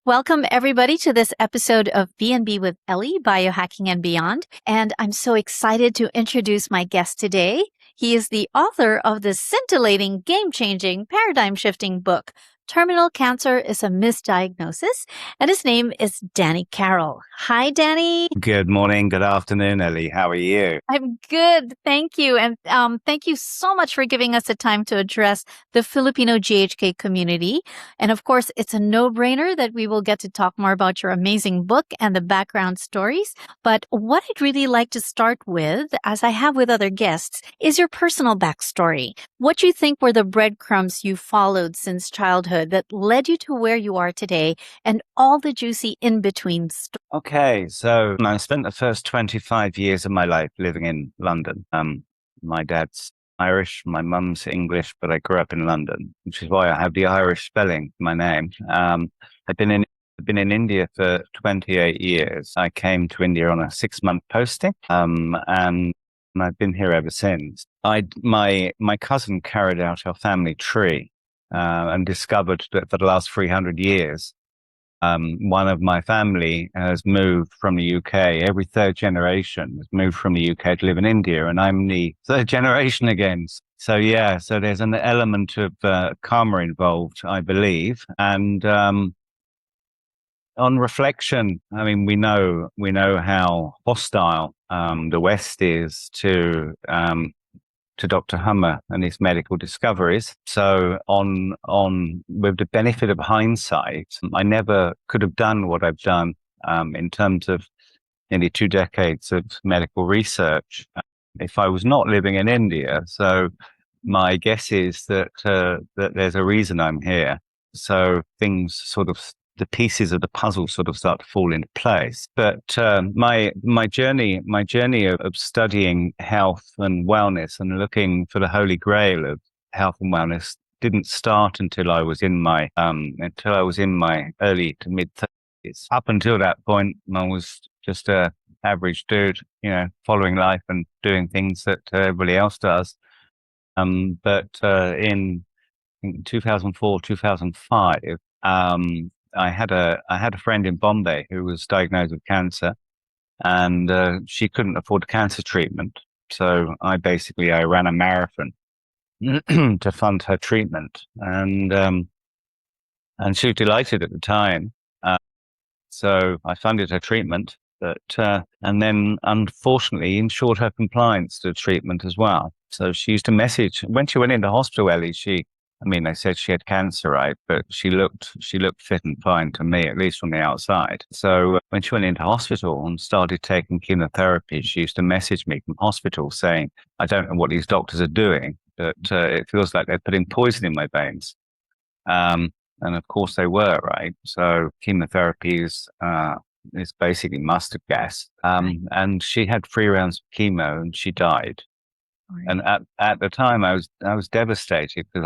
Welcome, everybody, to this episode of B&B with Ellie, Biohacking and Beyond. And I'm so excited to introduce my guest today. He is the author of the scintillating, game-changing, paradigm-shifting book, Terminal Cancer is a Misdiagnosis, and his name is Danny Carroll. Hi, Danny. Good morning, good afternoon, Ellie. How are you? I'm good. Thank you. And thank you so much for giving us the time to address the Filipino GHK community. And of course, it's a no-brainer that we will get to talk more about your amazing book and the background stories. But what I'd really like to start with, as I have with other guests, is your personal backstory. What you think were the breadcrumbs you followed since childhood that led you to where you are today, and all the juicy in-between stories. Okay, so I spent the first 25 years of my life living in London. My dad's Irish, my mum's English, but I grew up in London, which is why I have the Irish spelling in my name. I've been in India for 28 years. I came to India on a 6-month posting, and I've been here ever since. My cousin carried out our family tree and discovered that for the last 300 years, one of my family has moved from the UK. Every third generation has moved from the UK to live in India, and I'm the third generation again. So there's an element of karma involved, I believe. And on reflection, I mean, we know how hostile the West is to Dr. Hummer and his medical discoveries. So with the benefit of hindsight, I never could have done what I've done in terms of nearly 2 decades of medical research if I was not living in India. So my guess is that there's a reason I'm here. So things the pieces of the puzzle sort of start to fall into place. But my journey of studying health and wellness and looking for the holy grail of health and wellness didn't start until I was in my early to mid 30s. Up until that point, I was just a average dude, following life and doing things that everybody else does. But in 2004, 2005. I had a friend in Bombay who was diagnosed with cancer, and she couldn't afford cancer treatment. So I ran a marathon to fund her treatment, and she was delighted at the time. So I funded her treatment, but and then unfortunately ensured her compliance to the treatment as well. So she used to message when she went into hospital. Ellie, they said she had cancer, right? But she looked fit and fine to me, at least from the outside. So when she went into hospital and started taking chemotherapy, she used to message me from hospital saying, "I don't know what these doctors are doing, but it feels like they're putting poison in my veins." And of course they were, right? So chemotherapy is basically mustard gas. And she had 3 rounds of chemo and she died. And at the time, I was devastated because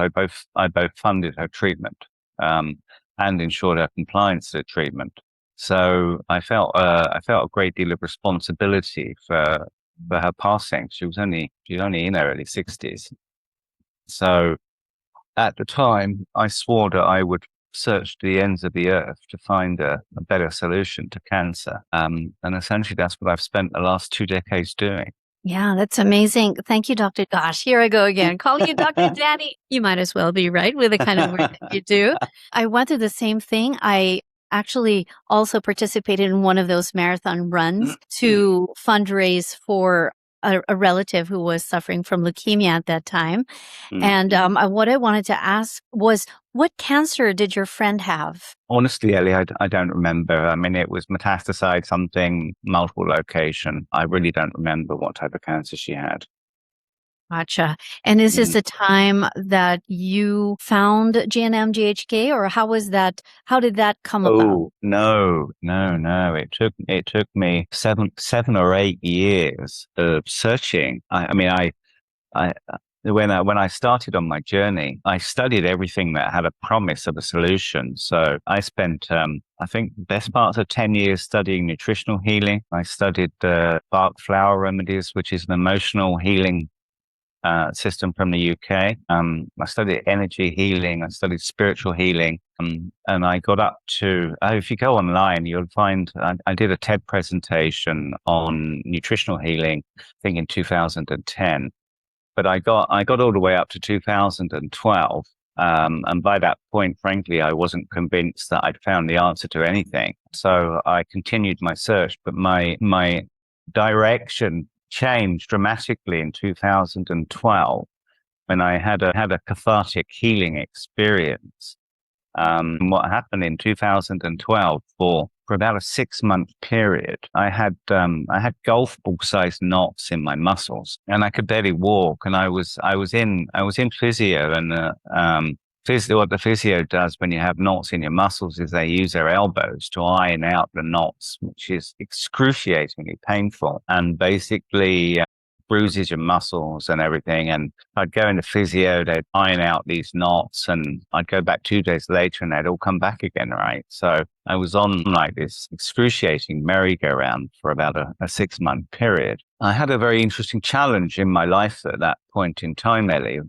I both funded her treatment and ensured her compliance to the treatment. So I felt a great deal of responsibility for her passing. She was only in her early 60s. So at the time, I swore that I would search the ends of the earth to find a better solution to cancer. And essentially, that's what I've spent the last 2 decades doing. Yeah, that's amazing. Thank you, Dr. Gosh. Here I go again. Calling you Dr. Danny. You might as well be, right, with the kind of work that you do. I went through the same thing. I actually also participated in one of those marathon runs to fundraise for a relative who was suffering from leukemia at that time. And what I wanted to ask was, what cancer did your friend have? Honestly, Ellie, I don't remember. I mean, it was metastasized something, multiple location. I really don't remember what type of cancer she had. Gotcha. And is this the time that you found GNM GHK, or how did that come about? Oh, no. It took me 7 or 8 years of searching. When I started on my journey, I studied everything that had a promise of a solution. So I spent, I think, the best parts of 10 years studying nutritional healing. I studied bark flower remedies, which is an emotional healing system from the UK. I studied energy healing. I studied spiritual healing. And I got up to, if you go online, you'll find I did a TED presentation on nutritional healing, I think in 2010. But I got all the way up to 2012. And by that point, frankly, I wasn't convinced that I'd found the answer to anything. So I continued my search, but my direction changed dramatically in 2012 when I had a cathartic healing experience. What happened in 2012 for about a 6-month period, I had golf ball sized knots in my muscles, and I could barely walk. And I was in physio, and what the physio does when you have knots in your muscles is they use their elbows to iron out the knots, which is excruciatingly painful, and basically bruises your muscles and everything. And I'd go into physio, they'd iron out these knots, and I'd go back 2 days later and they'd all come back again, right? So I was on like this excruciating merry-go-round for about a 6-month period. I had a very interesting challenge in my life at that point in time, Ellie.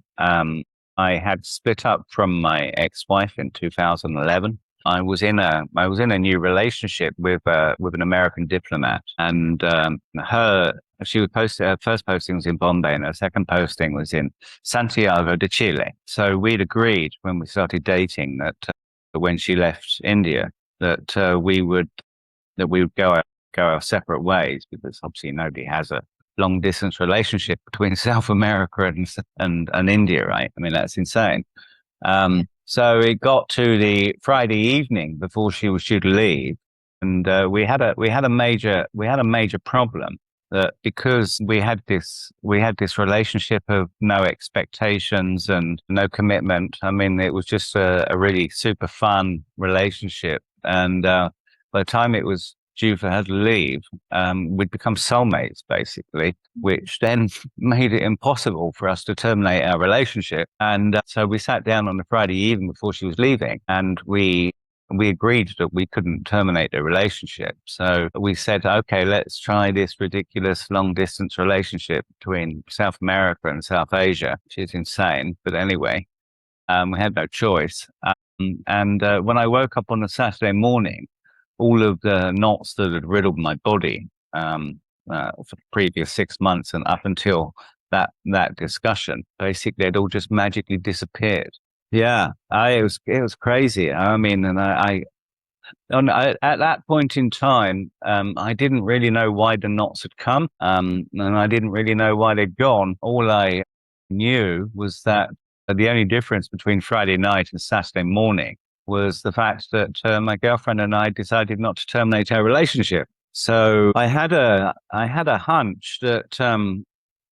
I had split up from my ex-wife in 2011. I was in a new relationship with an American diplomat, and she was posted. Her first posting was in Bombay, and her second posting was in Santiago de Chile. So we'd agreed when we started dating that when she left India, that we would go our separate ways, because obviously nobody has a long distance relationship between South America and India, right? I mean, that's insane. So it got to the Friday evening before she was due to leave, and we had a major problem, that because we had this relationship of no expectations and no commitment. I mean, it was just a really super fun relationship, and by the time it was due for her to leave, we'd become soulmates, basically, which then made it impossible for us to terminate our relationship. And so we sat down on the Friday evening before she was leaving, and we agreed that we couldn't terminate the relationship. So we said, okay, let's try this ridiculous long distance relationship between South America and South Asia, which is insane. But anyway, we had no choice. And when I woke up on a Saturday morning, all of the knots that had riddled my body for the previous 6 months and up until that discussion, basically, it all just magically disappeared. Yeah, it was crazy. I mean, and at that point in time, I didn't really know why the knots had come, and I didn't really know why they'd gone. All I knew was that the only difference between Friday night and Saturday morning was the fact that my girlfriend and I decided not to terminate our relationship. So I had a hunch that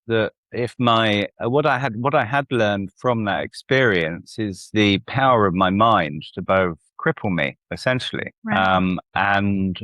that if what I had learned from that experience is the power of my mind to both cripple me, essentially, Right. and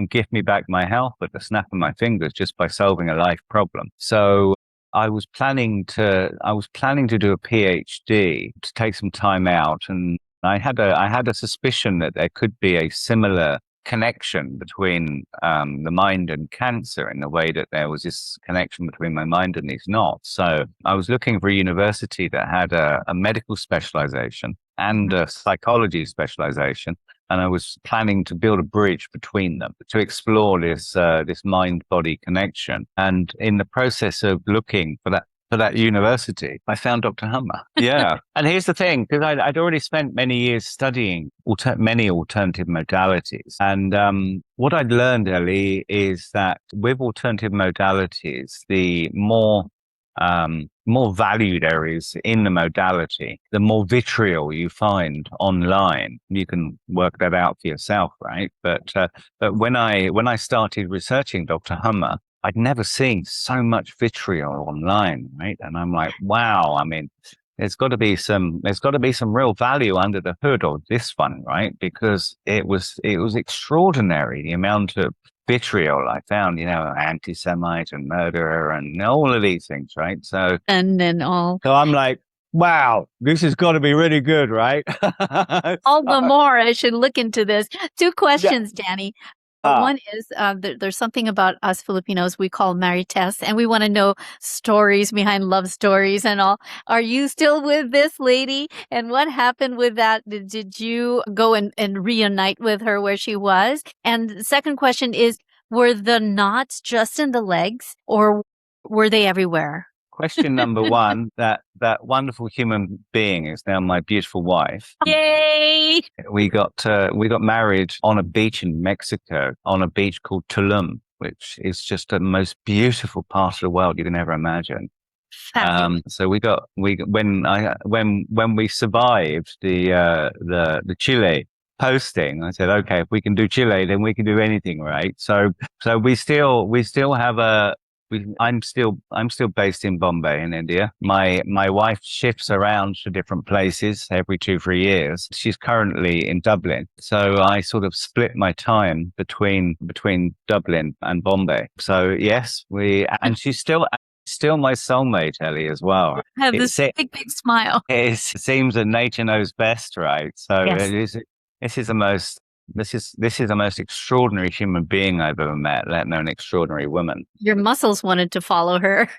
give me back my health at the snap of my fingers just by solving a life problem. So I was planning to do a PhD, to take some time out, and I had a suspicion that there could be a similar connection between the mind and cancer, in the way that there was this connection between my mind and these knots. So I was looking for a university that had a medical specialization and a psychology specialization, and I was planning to build a bridge between them to explore this mind-body connection. And in the process of looking for that university, I found Dr. Hummer. Yeah. And here's the thing, because I'd already spent many years studying many alternative modalities. And what I'd learned, Ellie, is that with alternative modalities, the more value there is in the modality, the more vitriol you find online. You can work that out for yourself, right? But when I started researching Dr. Hummer, I'd never seen so much vitriol online, right? And I'm like, wow. I mean, there's got to be some real value under the hood of this one, right? Because it was extraordinary, the amount of vitriol I found, anti-Semite and murderer and all of these things, right? So I'm like, wow, this has got to be really good, right? All the more I should look into this. Two questions, Danny. One is there's something about us Filipinos we call marites, and we want to know stories behind love stories and all. Are you still with this lady? And what happened with that? Did you go and reunite with her where she was? And the second question is, were the knots just in the legs or were they everywhere? Question number one, that wonderful human being is now my beautiful wife. Yay! We got married on a beach in Mexico, on a beach called Tulum, which is just the most beautiful part of the world you can ever imagine. Fabulous. So when we survived the Chile posting, I said, okay, if we can do Chile, then we can do anything, right? So we still have I'm still based in Bombay in India. My wife shifts around to different places every 2-3 years. She's currently in Dublin, so I sort of split my time between Dublin and Bombay. So yes, and she's still my soulmate, Ellie, as well. I have It, this se- big smile. it seems that nature knows best, right? So Yes. it is. This is the most. This is the most extraordinary human being I've ever met, let alone extraordinary woman. Your muscles wanted to follow her.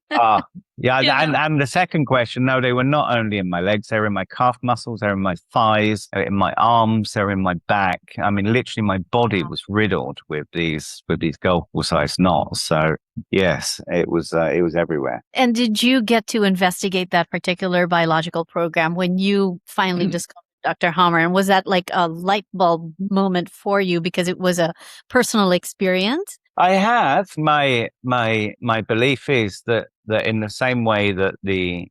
Ah, yeah, You know? and the second question, no, they were not only in my legs, they were in my calf muscles, they were in my thighs, they were in my arms, they were in my back. I mean, literally, my body was riddled with these golf-sized knots. So yes, it was everywhere. And did you get to investigate that particular biological program when you finally discovered Dr. Hammer? And was that like a light bulb moment for you because it was a personal experience? I have my belief is that in the same way that the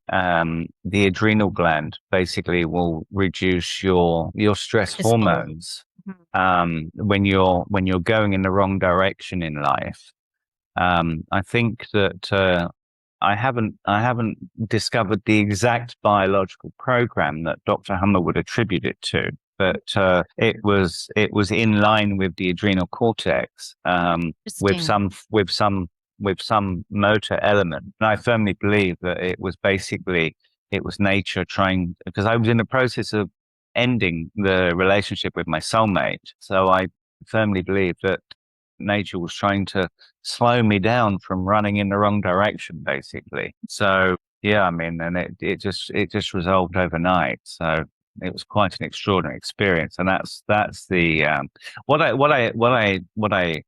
adrenal gland basically will reduce your stress Cortisol. hormones Mhm. when you're going in the wrong direction in life. I think that I haven't discovered the exact biological program that Dr. Hummer would attribute it to, but it was in line with the adrenal cortex, with Interesting. some motor element. And I firmly believe that it was nature trying, because I was in the process of ending the relationship with my soulmate. So I firmly believe that nature was trying to slow me down from running in the wrong direction, basically. So yeah, I mean, and it just resolved overnight. So it was quite an extraordinary experience, and that's the what I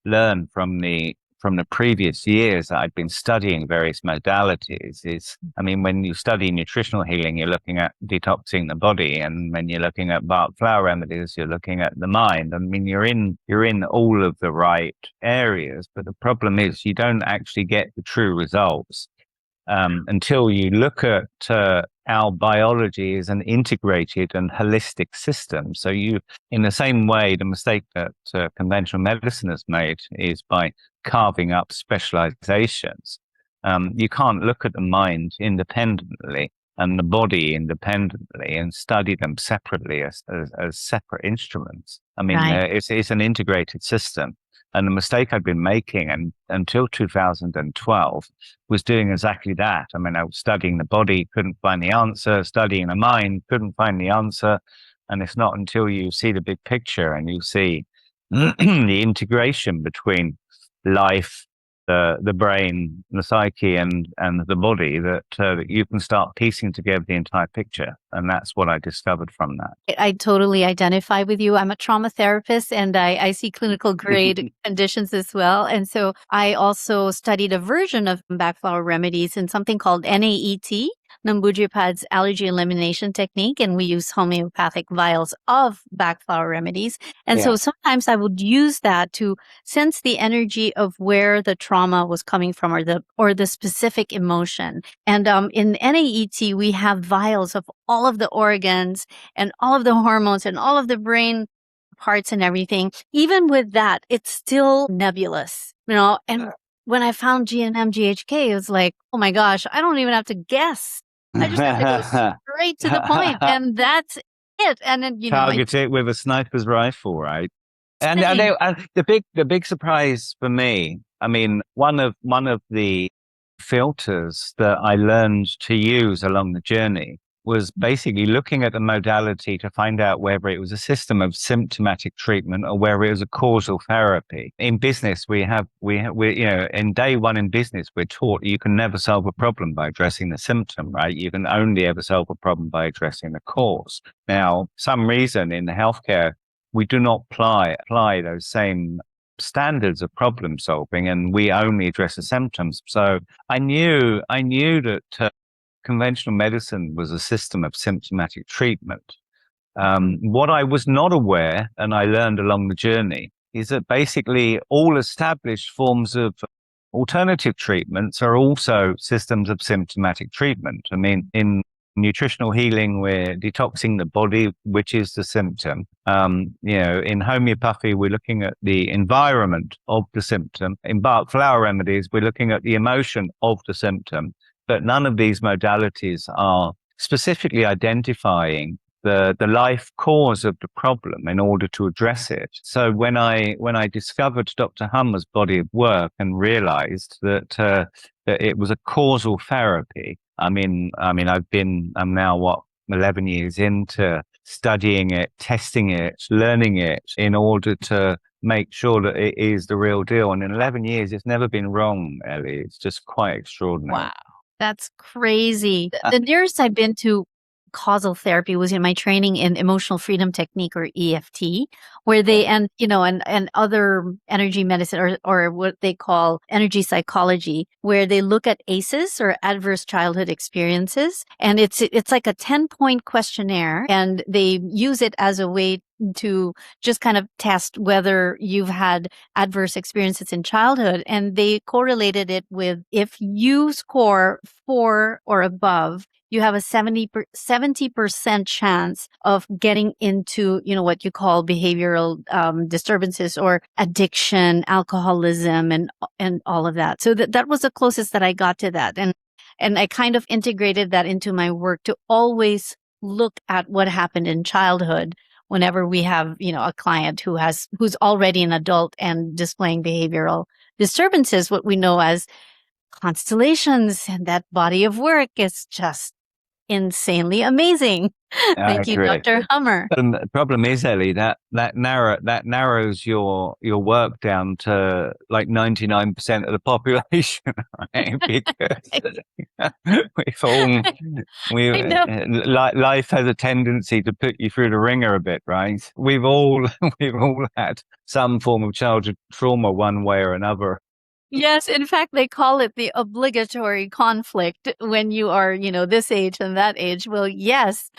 learned from the previous years that I'd been studying various modalities is, I mean, when you study nutritional healing, you're looking at detoxing the body, and when you're looking at bark flower remedies, you're looking at the mind. I mean, you're in all of the right areas, but the problem is you don't actually get the true results until you look at our biology as an integrated and holistic system. So in the same way, the mistake that conventional medicine has made is by carving up specializations. You can't look at the mind independently and the body independently and study them separately as separate instruments. I mean, Right. it's an integrated system. And the mistake I'd been making until 2012 was doing exactly that. I mean, I was studying the body, couldn't find the answer, studying the mind, couldn't find the answer. And it's not until you see the big picture and you see the integration between life, the brain, the psyche, and the body that you can start piecing together the entire picture. And that's what I discovered from that. I totally identify with you. I'm a trauma therapist and I see clinical grade conditions as well. And so I also studied a version of backflower remedies in something called NAET, Nambujipad's allergy elimination technique. And we use homeopathic vials of backflower remedies. And Yeah. so sometimes I would use that to sense the energy of where the trauma was coming from or the specific emotion. And in NAET, we have vials of all of the organs and all of the hormones and all of the brain parts and everything. Even with that, it's still nebulous, and when I found GNM GHK, it was like, oh my gosh, I don't even have to guess. I just have to go straight to the point, and that's it. And then, I Target it with a sniper's rifle, right? And, and, same. they, and the big surprise for me, I mean, one of the filters that I learned to use along the journey was basically looking at the modality to find out whether it was a system of symptomatic treatment or whether it was a causal therapy. In business, in day one in business, we're taught you can never solve a problem by addressing the symptom, right? You can only ever solve a problem by addressing the cause. Now, some reason in healthcare, we do not apply those same standards of problem solving, and we only address the symptoms. So I knew that conventional medicine was a system of symptomatic treatment. What I was not aware, and I learned along the journey, is that basically all established forms of alternative treatments are also systems of symptomatic treatment. I mean, in nutritional healing, we're detoxing the body, which is the symptom. In homeopathy, we're looking at the environment of the symptom. In embarked flower remedies, we're looking at the emotion of the symptom. But none of these modalities are specifically identifying the life cause of the problem in order to address it. So when I discovered Dr. Hummer's body of work and realized that it was a causal therapy, I'm now 11 years into studying it, testing it, learning it in order to make sure that it is the real deal. And in 11 years, it's never been wrong, Ellie. It's just quite extraordinary. Wow. That's crazy. The nearest I've been to causal therapy was in my training in emotional freedom technique, or EFT, where they and other energy medicine, or what they call energy psychology, where they look at ACEs, or adverse childhood experiences, and it's like a 10-point questionnaire, and they use it as a way to just kind of test whether you've had adverse experiences in childhood. And they correlated it with, if you score 4 or above, you have a 70% chance of getting into, what you call behavioral disturbances, or addiction, alcoholism, and all of that. So that was the closest that I got to that. And I kind of integrated that into my work to always look at what happened in childhood whenever we have, a client who's already an adult and displaying behavioral disturbances, what we know as constellations. And that body of work is just insanely amazing. Thank you, Dr. Hummer. The problem is, Ellie, that narrows your work down to like 99% of the population, right? Because life has a tendency to put you through the ringer a bit, right? We've all had some form of childhood trauma, one way or another. Yes, in fact, they call it the obligatory conflict when you are, this age and that age. Well, yes,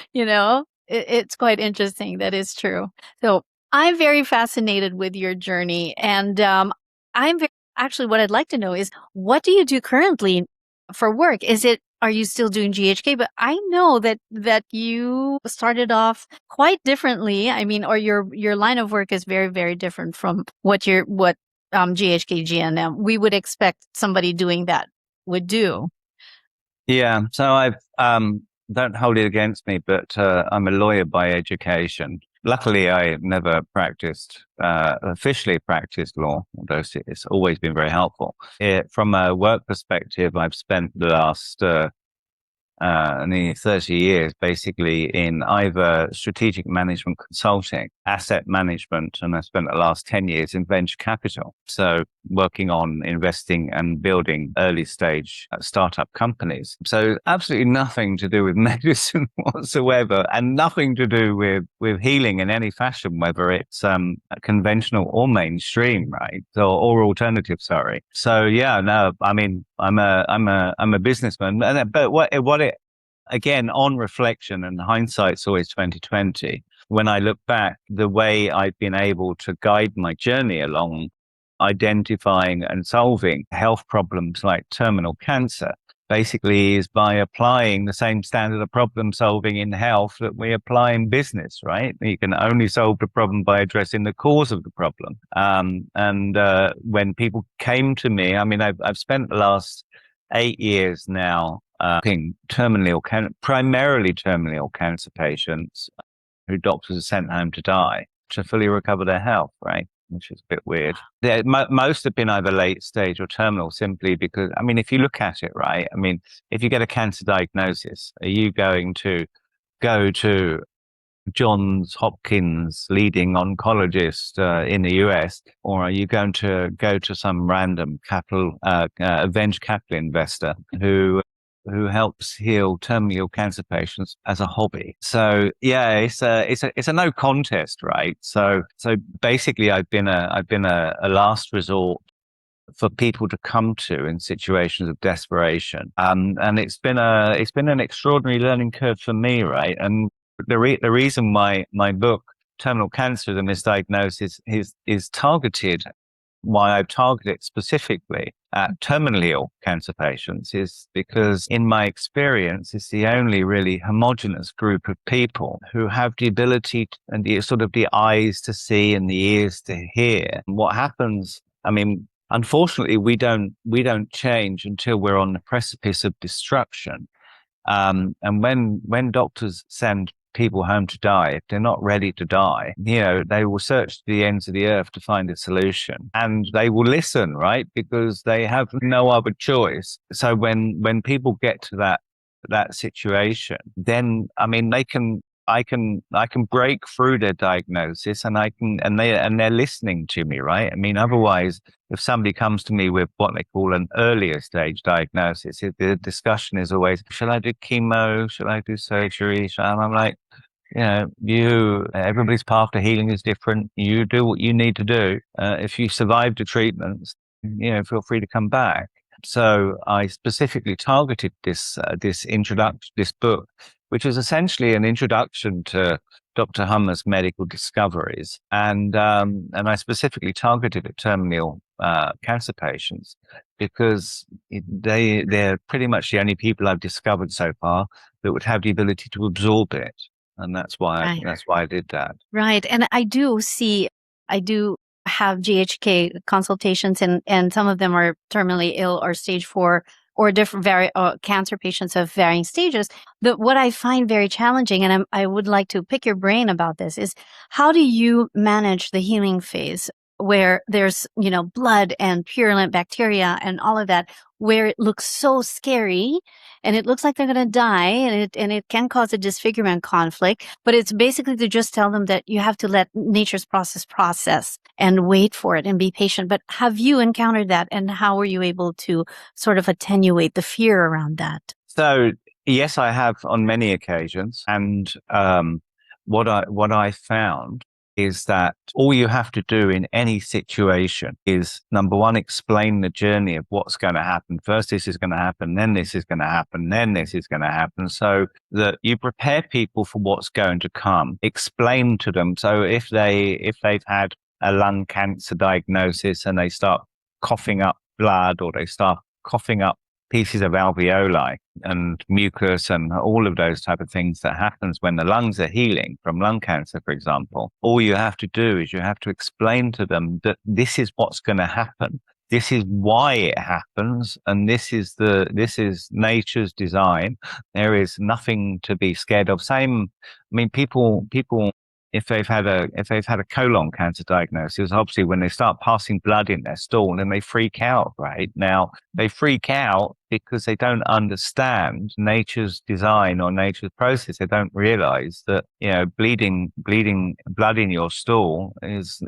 it's quite interesting. That is true. So I'm very fascinated with your journey. And actually, what I'd like to know is, what do you do currently for work? Are you still doing GHK? But I know that you started off quite differently. I mean, or your line of work is very, very different from what GHK GNM we would expect somebody doing that would do. Yeah, so I've don't hold it against me, but I'm a lawyer by education. Luckily, I never officially practiced law, although it's always been very helpful. From a work perspective, I've spent the last nearly 30 years basically in either strategic management consulting, asset management, and I spent the last 10 years in venture capital. So working on investing and building early stage startup companies. So absolutely nothing to do with medicine whatsoever, and nothing to do with healing in any fashion, whether it's conventional or mainstream, right? Or alternative, sorry. So yeah, no, I mean, I'm a businessman, but what it, again, on reflection, and hindsight's always 2020. When I look back, the way I've been able to guide my journey along identifying and solving health problems like terminal cancer basically is by applying the same standard of problem solving in health that we apply in business, right? You can only solve the problem by addressing the cause of the problem. When people came to me, I mean, I've spent the last 8 years now primarily terminally ill cancer patients who doctors are sent home to die to fully recover their health, right? Which is a bit weird. Most have been either late stage or terminal, simply because, I mean, if you look at it, right, I mean, if you get a cancer diagnosis, are you going to go to Johns Hopkins leading oncologist in the US, or are you going to go to some random venture capital investor who helps heal terminal cancer patients as a hobby? So yeah, it's a no contest, right? So basically, I've been a last resort for people to come to in situations of desperation. And it's been an extraordinary learning curve for me, right? And the reason why my book, Terminal Cancer, the Misdiagnosis, is targeted, why I've targeted specifically at terminally ill cancer patients, is because in my experience, it's the only really homogenous group of people who have the ability and the sort of the eyes to see and the ears to hear. What happens, I mean, unfortunately, we don't change until we're on the precipice of destruction. And when doctors send people home to die, if they're not ready to die, they will search the ends of the earth to find a solution, and they will listen, right? Because they have no other choice. So when people get to that situation, then I mean I can break through their diagnosis, and they're listening to me, right? I mean, otherwise, if somebody comes to me with what they call an earlier stage diagnosis, the discussion is always, shall I do chemo? Shall I do surgery? I'm like, everybody's path to healing is different. You do what you need to do. If you survive the treatments, feel free to come back. So I specifically targeted this book, which is essentially an introduction to Dr. Hummer's medical discoveries, and I specifically targeted at terminal cancer patients because they're pretty much the only people I've discovered so far that would have the ability to absorb it, and Right. that's why I did that. Right. And I do have GHK consultations, and some of them are terminally ill or stage 4 or different cancer patients of varying stages. What I find very challenging, and I would like to pick your brain about this, is how do you manage the healing phase where there's, blood and purulent bacteria and all of that, where it looks so scary and it looks like they're going to die, and it can cause a disfigurement conflict, but it's basically to just tell them that you have to let nature's process and wait for it and be patient. But have you encountered that, and how were you able to sort of attenuate the fear around that? So yes, I have on many occasions, and what I found is that all you have to do in any situation is, number one, explain the journey of what's going to happen. First, this is going to happen, then this is going to happen, then this is going to happen, so that you prepare people for what's going to come. Explain to them. So if they've had a lung cancer diagnosis and they start coughing up blood, or they start coughing up pieces of alveoli and mucus and all of those type of things that happens when the lungs are healing from lung cancer, for example, all you have to do is you have to explain to them that this is what's going to happen. This is why it happens, and this is nature's design. There is nothing to be scared of. Same, I mean, people if they've had a colon cancer diagnosis, obviously when they start passing blood in their stool, then they freak out, right? Now they freak out because they don't understand nature's design or nature's process. They don't realize that, bleeding blood in your stool is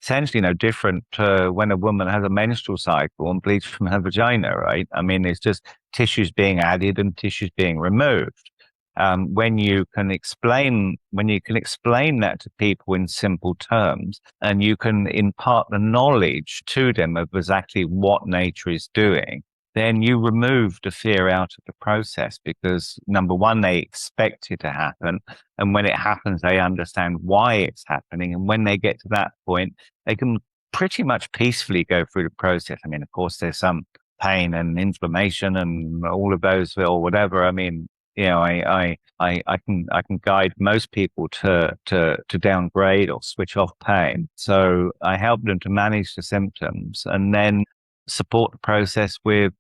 essentially no different to when a woman has a menstrual cycle and bleeds from her vagina, right? I mean, it's just tissues being added and tissues being removed. When you can explain that to people in simple terms, and you can impart the knowledge to them of exactly what nature is doing, then you remove the fear out of the process, because number one, they expect it to happen, and when it happens, they understand why it's happening, and when they get to that point, they can pretty much peacefully go through the process. I mean, of course, there's some pain and inflammation and all of those, or whatever. I mean, I can guide most people to downgrade or switch off pain. So I help them to manage the symptoms, and then support the process with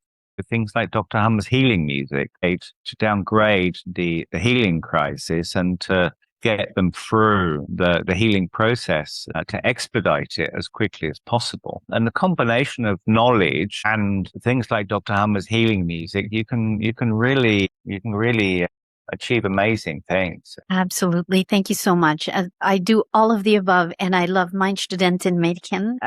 things like Dr. Hummer's healing music to downgrade the healing crisis, and to get them through the healing process, to expedite it as quickly as possible. And the combination of knowledge and things like Dr. Hummer's healing music, you can really achieve amazing things. Absolutely. Thank you so much. I do all of the above, and I love Mein Studentin Mädchen.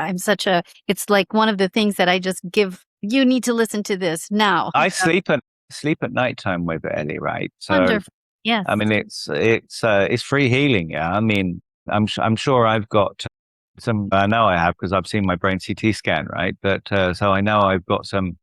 It's like one of the things that I just give, you need to listen to this now. I sleep at nighttime with it, Ellie, right? So Wonderful. Yes. I mean, it's free healing. Yeah, I mean, I'm sure I've got some. I know I have because I've seen my brain CT scan, right? But so I know I've got some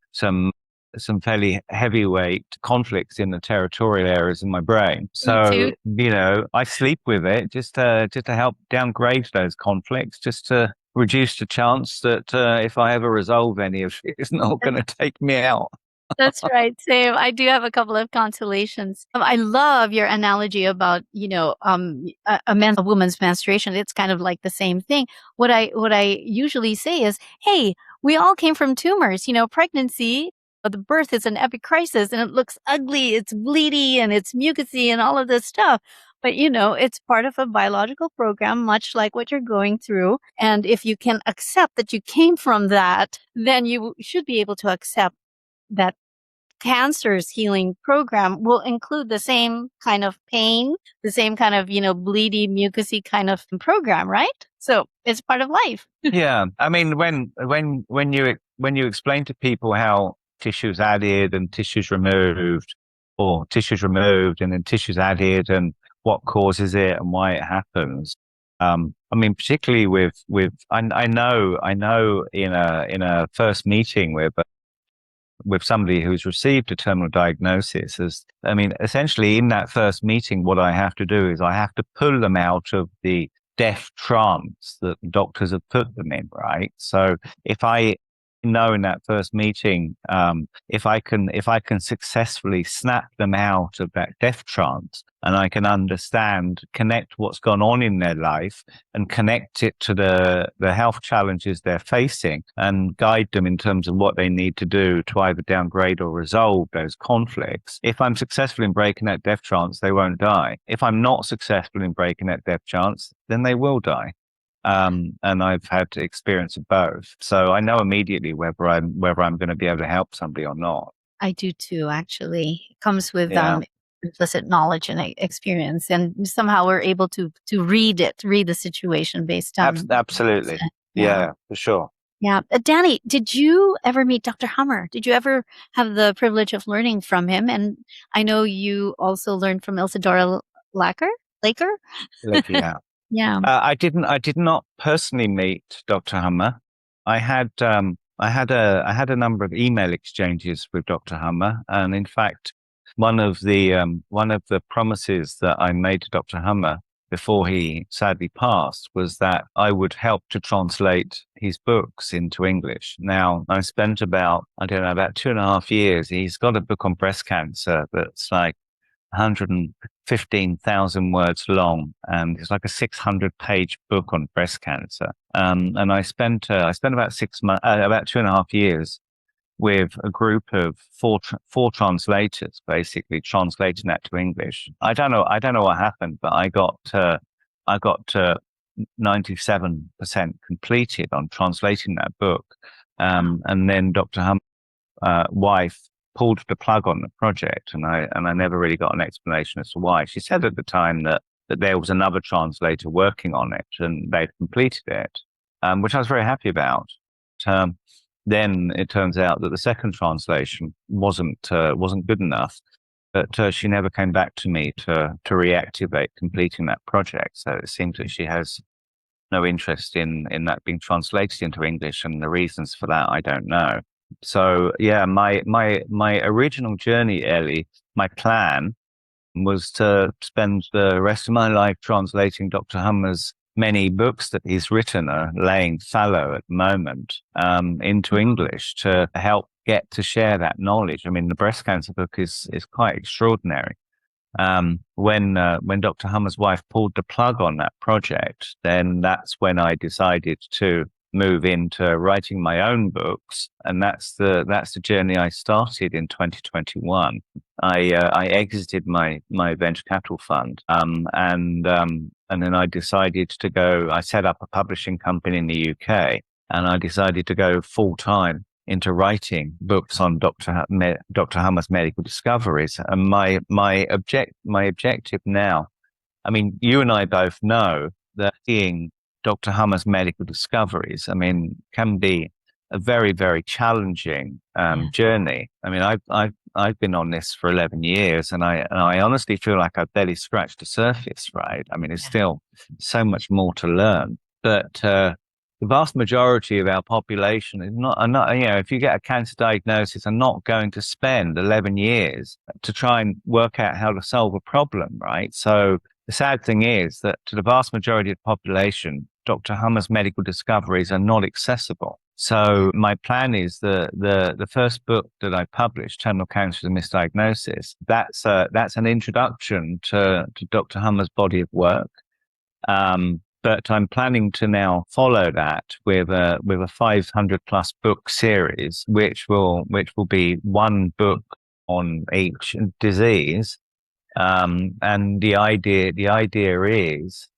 fairly heavyweight conflicts in the territorial areas in my brain. Me too. So I sleep with it just to help downgrade those conflicts, just to reduce the chance that if I ever resolve any of it, it's not going to take me out. That's right. Same. I do have a couple of consolations. I love your analogy about, a woman's menstruation. It's kind of like the same thing. What I usually say is, hey, we all came from tumors. Pregnancy, the birth is an epic crisis and it looks ugly. It's bleedy and it's mucousy and all of this stuff. But, it's part of a biological program, much like what you're going through. And if you can accept that you came from that, then you should be able to accept that cancer's healing program will include the same kind of pain, the same kind of, bleedy, mucousy kind of program, right? So it's part of life. Yeah, I mean, when you explain to people how tissues added and tissues removed, or tissues removed and then tissues added, and what causes it and why it happens. I mean, particularly I know in a first meeting with somebody who's received a terminal diagnosis, essentially in that first meeting, what I have to do is I have to pull them out of the death trance that doctors have put them in, right? So if I know in that first meeting, if I can successfully snap them out of that death trance, and I can connect what's gone on in their life and connect it to the health challenges they're facing and guide them in terms of what they need to do to either downgrade or resolve those conflicts. If I'm successful in breaking that death trance, they won't die. If I'm not successful in breaking that death trance, then they will die. And I've had experience of both. So I know immediately whether I'm going to be able to help somebody or not. I do too, actually. It comes with Yeah. implicit knowledge and experience, and somehow we're able to read the situation based on Absolutely. Yeah, for sure. Yeah. Danny, did you ever meet Dr. Hummer? Did you ever have the privilege of learning from him? And I know you also learned from Ilsadora Laker? Yeah. Yeah. I did not personally meet Dr. Hummer. I had a number of email exchanges with Dr. Hummer, and in fact, one of the promises that I made to Dr. Hummer before he sadly passed was that I would help to translate his books into English. Now, I spent about 2.5 years. He's got a book on breast cancer that's like 115,000 words long, and it's like a 600-page book on breast cancer. And I spent about 6 months, about 2.5 years with a group of four translators, basically translating that to English. I don't know what happened, but I got 97% completed on translating that book. And then Dr. Hum's wife pulled the plug on the project, and I never really got an explanation as to why. She said at the time that there was another translator working on it and they'd completed it, which I was very happy about. Then it turns out that the second translation wasn't good enough, but she never came back to me to reactivate completing that project. So it seems that she has no interest in that being translated into English, and the reasons for that I don't know. So yeah, my original journey, Ellie, my plan was to spend the rest of my life translating Dr. Hummer's many books that he's written, are laying fallow at the moment, into English to help get to share that knowledge. I mean, the breast cancer book is quite extraordinary. When Dr. Hummer's wife pulled the plug on that project, then that's when I decided to move into writing my own books, and that's the journey I started in 2021. I exited my venture capital fund, and then I decided to go. I set up a publishing company in the UK, and I decided to go full time into writing books on Dr. Hummer's medical discoveries. And my objective now, I mean, you and I both know that seeing Dr. Hummer's medical discoveries, I mean, can be a very, very challenging journey. I mean, I've been on this for 11 years, and I honestly feel like I've barely scratched the surface. Right? I mean, there's still so much more to learn. But the vast majority of our population is not, if you get a cancer diagnosis, are not going to spend 11 years to try and work out how to solve a problem. Right? So the sad thing is that to the vast majority of the population, Dr. Hummer's medical discoveries are not accessible. So my plan is the first book that I published, Terminal Cancer and Misdiagnosis, that's an introduction to Dr. Hummer's body of work. But I'm planning to now follow that with a 500 plus book series, which will be one book on each disease. And the idea is,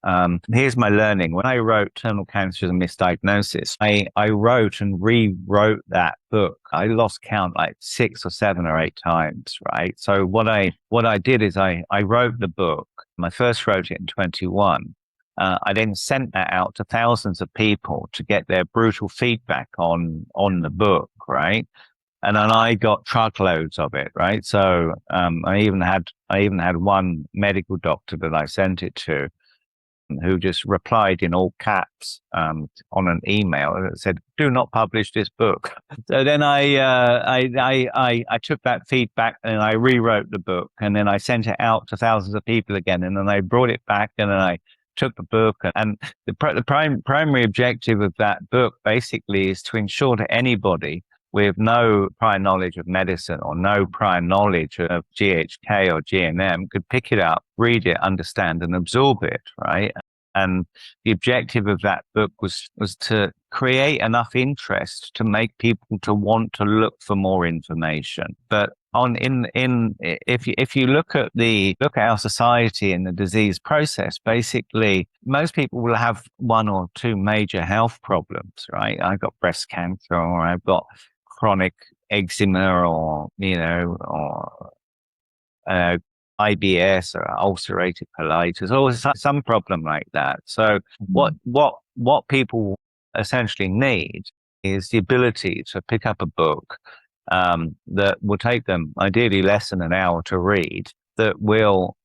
here's my learning. When I wrote Terminal Cancer and Misdiagnosis, I wrote and rewrote that book. I lost count like 6 or 7 or 8 times, right? So what I did is I wrote the book. I first wrote it in 21. I then sent that out to thousands of people to get their brutal feedback on the book, right? And then I got truckloads of it, right? So I even had one medical doctor that I sent it to, who just replied in all caps on an email that said, "Do not publish this book." So then I took that feedback and I rewrote the book, and then I sent it out to thousands of people again, and then I brought it back, and then I took the book, and the primary objective of that book basically is to ensure that anybody with no prior knowledge of medicine or no prior knowledge of GHK or GNM could pick it up, read it, understand, and absorb it, right? And the objective of that book was to create enough interest to make people to want to look for more information. But if you look at our society and the disease process, basically most people will have 1 or 2 major health problems, right? I've got breast cancer, or I've got chronic eczema, or IBS or ulcerative colitis, or some problem like that. So what people essentially need is the ability to pick up a book that will take them ideally less than an hour to read, that will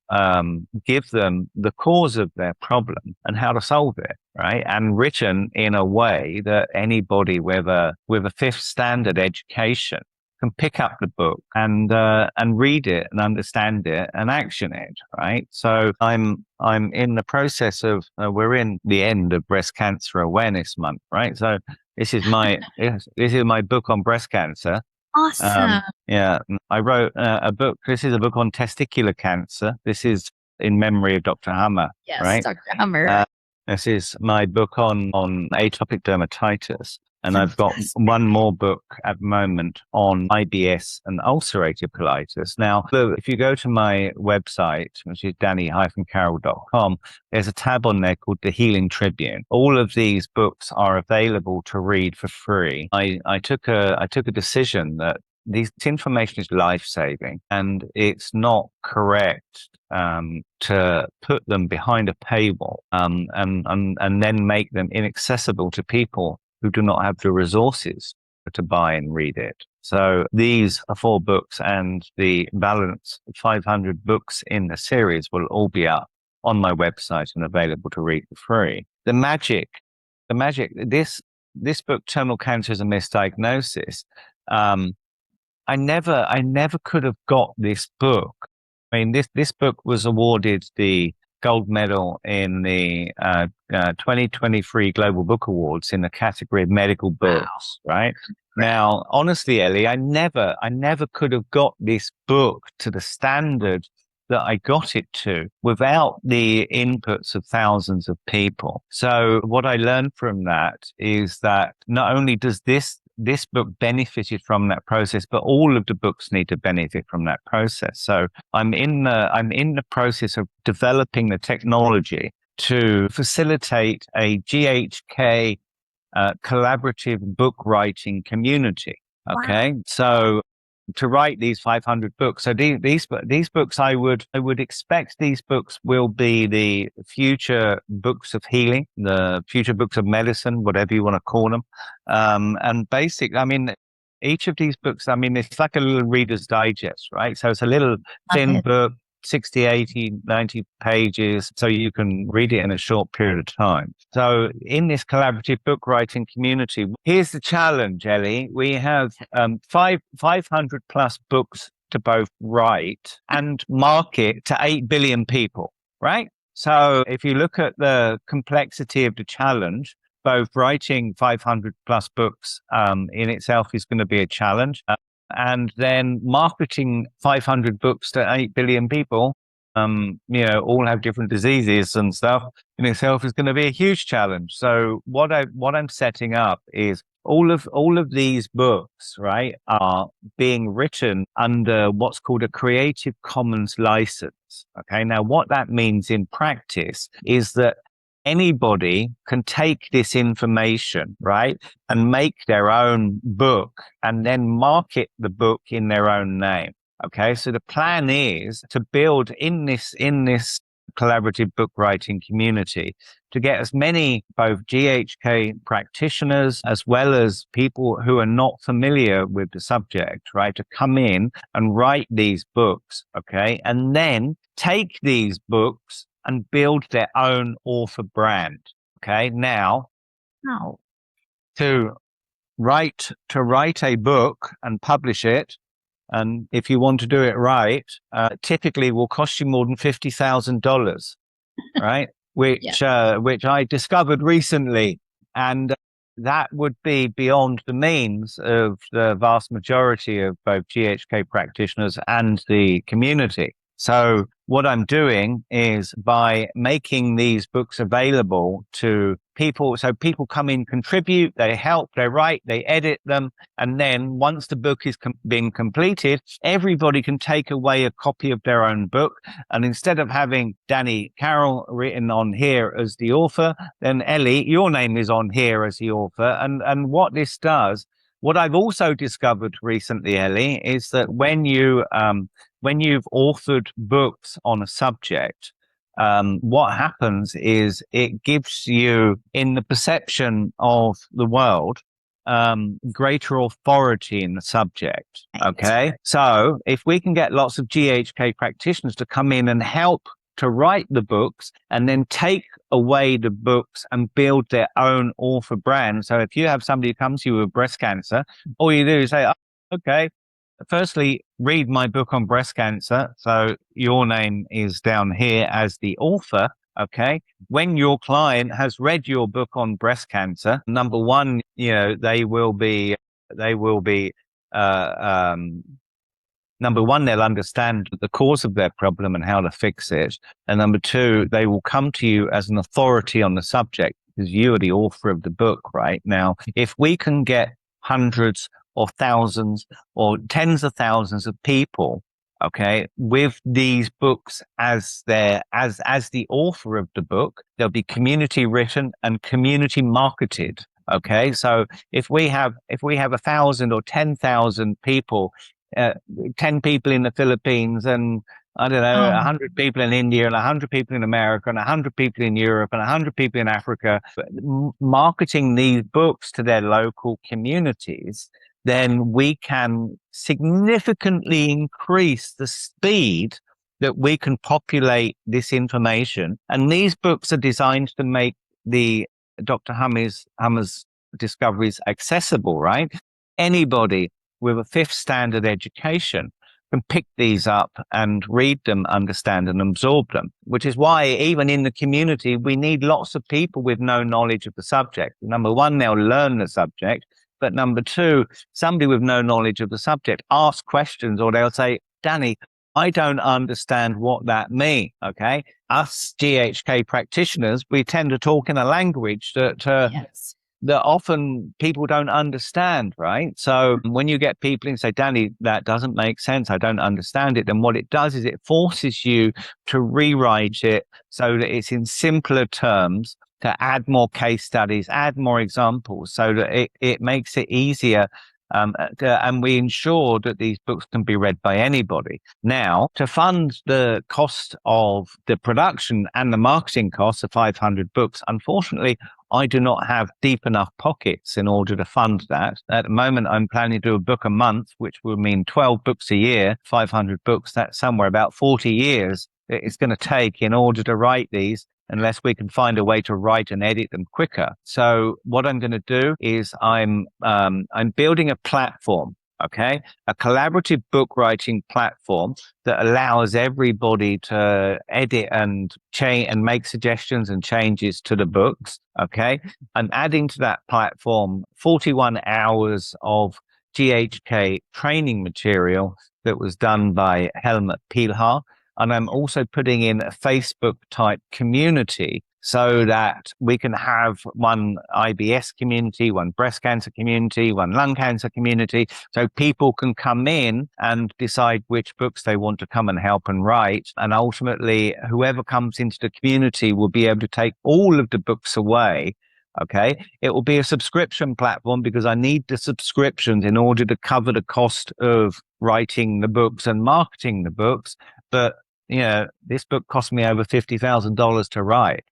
give them the cause of their problem and how to solve it, right? And written in a way that anybody with a 5th standard education can pick up the book and read it and understand it and action it, right? So I'm in the process of we're in the end of Breast Cancer Awareness Month, right? So this is my book on breast cancer. Awesome. Yeah, I wrote a book. This is a book on testicular cancer. This is in memory of Dr. Hummer, Yes, right? Dr. Hummer. This is my book on atopic dermatitis. And I've got one more book at the moment on IBS and ulcerative colitis. Now, if you go to my website, which is danny-carroll.com, there's a tab on there called The Healing Tribune. All of these books are available to read for free. I took a decision that this information is life-saving, and it's not correct to put them behind a paywall and then make them inaccessible to people who do not have the resources to buy and read it. So these are 4 books, and the balance 500 books in the series will all be up on my website and available to read for free. The magic, this book, Terminal Cancers and Misdiagnosis, I never could have got this book. I mean, this book was awarded the gold medal in the 2023 Global Book Awards in the category of medical books, right? Now, honestly, Ellie, I never could have got this book to the standard that I got it to without the inputs of thousands of people. So what I learned from that is that not only does this book benefited from that process, but all of the books need to benefit from that process. So I'm in the process of developing the technology to facilitate a GHK collaborative book writing community. Okay. Wow. So to write these 500 books. So these books, I would expect these books will be the future books of healing, the future books of medicine, whatever you want to call them. And I mean, each of these books, I mean, it's like a little Reader's Digest, right? So it's a little thin book, 60, 80, 90 pages, so you can read it in a short period of time. So in this collaborative book writing community, here's the challenge, Ellie. We have 500 plus books to both write and market to 8 billion people, right? So if you look at the complexity of the challenge, both writing 500 plus books in itself is going to be a challenge. And then marketing 500 books to 8 billion people, all have different diseases and stuff in itself is going to be a huge challenge. So what I'm setting up is all of these books, right, are being written under what's called a Creative Commons license. Okay. Now, what that means in practice is that anybody can take this information, right, and make their own book and then market the book in their own name. Okay. So the plan is to build in this collaborative book writing community to get as many both GHK practitioners as well as people who are not familiar with the subject, right, to come in and write these books. Okay. And then take these books and build their own author brand. Okay. Now, to write a book and publish it, and if you want to do it right, typically will cost you more than $50,000, right? Which I discovered recently, and that would be beyond the means of the vast majority of both GHK practitioners and the community. So what I'm doing is by making these books available to people. So people come in, contribute, they help, they write, they edit them. And then once the book is being completed, everybody can take away a copy of their own book. And instead of having Danny Carroll written on here as the author, then Ellie, your name is on here as the author. And what this does, what I've also discovered recently, Ellie, is that when you've authored books on a subject, what happens is it gives you, in the perception of the world, greater authority in the subject. Okay. So if we can get lots of GHK practitioners to come in and help to write the books and then take away the books and build their own author brand. So if you have somebody who comes to you with breast cancer, all you do is say, oh, okay, firstly, read my book on breast cancer. So your name is down here as the author. Okay. When your client has read your book on breast cancer, number one, they will be, number one, they'll understand the cause of their problem and how to fix it. And number two, they will come to you as an authority on the subject because you are the author of the book, right? Now, if we can get hundreds or thousands or tens of thousands of people, okay, with these books as the author of the book, they'll be community written and community marketed. Okay. So if we have 1,000 or 10,000 people, 10 people in the Philippines and I don't know, 100 people in India and 100 people in America and 100 people in Europe and 100 people in Africa, marketing these books to their local communities, then we can significantly increase the speed that we can populate this information. And these books are designed to make the Dr. Hummer's discoveries accessible, right? Anybody with a fifth standard education can pick these up and read them, understand and absorb them, which is why even in the community, we need lots of people with no knowledge of the subject. Number one, they'll learn the subject. But number two, somebody with no knowledge of the subject asks questions or they'll say, Danny, I don't understand what that means. Okay. Us GHK practitioners, we tend to talk in a language that often people don't understand, right? So when you get people and say, Danny, that doesn't make sense, I don't understand it, then what it does is it forces you to rewrite it so that it's in simpler terms, to add more case studies, add more examples so that it makes it easier and we ensure that these books can be read by anybody. Now, to fund the cost of the production and the marketing costs of 500 books, unfortunately, I do not have deep enough pockets in order to fund that. At the moment, I'm planning to do a book a month, which will mean 12 books a year, 500 books. That's somewhere about 40 years it's going to take in order to write these, unless we can find a way to write and edit them quicker. So what I'm going to do is I'm building a platform, okay, a collaborative book writing platform that allows everybody to edit and change and make suggestions and changes to the books. Okay, I'm adding to that platform 41 hours of GHK training material that was done by Helmut Pilhar. And I'm also putting in a Facebook type community so that we can have one IBS community, one breast cancer community, one lung cancer community. So people can come in and decide which books they want to come and help and write. And ultimately, whoever comes into the community will be able to take all of the books away. Okay. It will be a subscription platform because I need the subscriptions in order to cover the cost of writing the books and marketing the books. But this book cost me over $50,000 to write,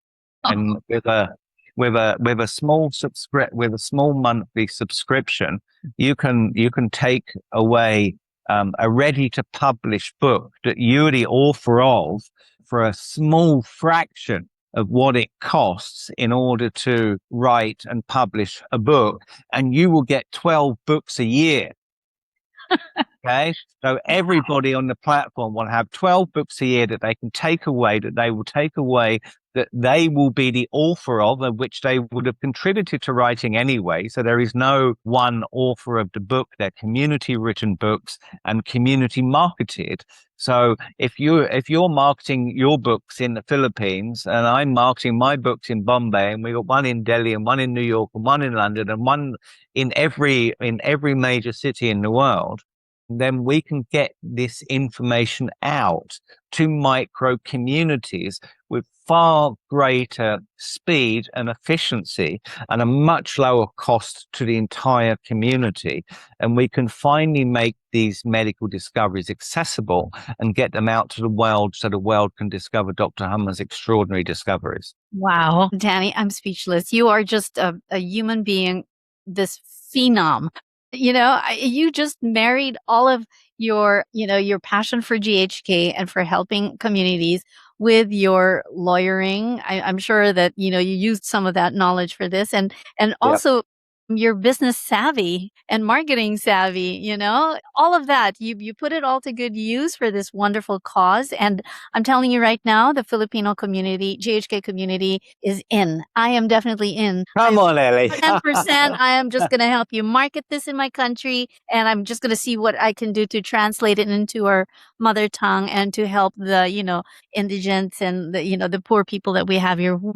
and with a small monthly subscription, you can take away a ready to publish book that you're the author of for a small fraction of what it costs in order to write and publish a book, and you will get 12 books a year. Okay. So everybody on the platform will have 12 books a year that they can take away, that they will be the author of which they would have contributed to writing anyway. So there is no one author of the book. They're community written books and community marketed. So if you're marketing your books in the Philippines and I'm marketing my books in Bombay, and we got one in Delhi and one in New York and one in London and one in every major city in the world, then we can get this information out to micro communities with far greater speed and efficiency and a much lower cost to the entire community. And we can finally make these medical discoveries accessible and get them out to the world so the world can discover Dr. Hummer's extraordinary discoveries. Wow. Danny, I'm speechless. You are just a human being, this phenom. You just married all of your passion for GHK and for helping communities with your lawyering. I'm sure that, you used some of that knowledge for this and also your business savvy and marketing savvy, all of that. You put it all to good use for this wonderful cause. And I'm telling you right now, the Filipino community, GHK community is in. I am definitely in. Come on, Ellie. 10%. I am just going to help you market this in my country. And I'm just going to see what I can do to translate it into our mother tongue and to help the, indigents and the poor people that we have here who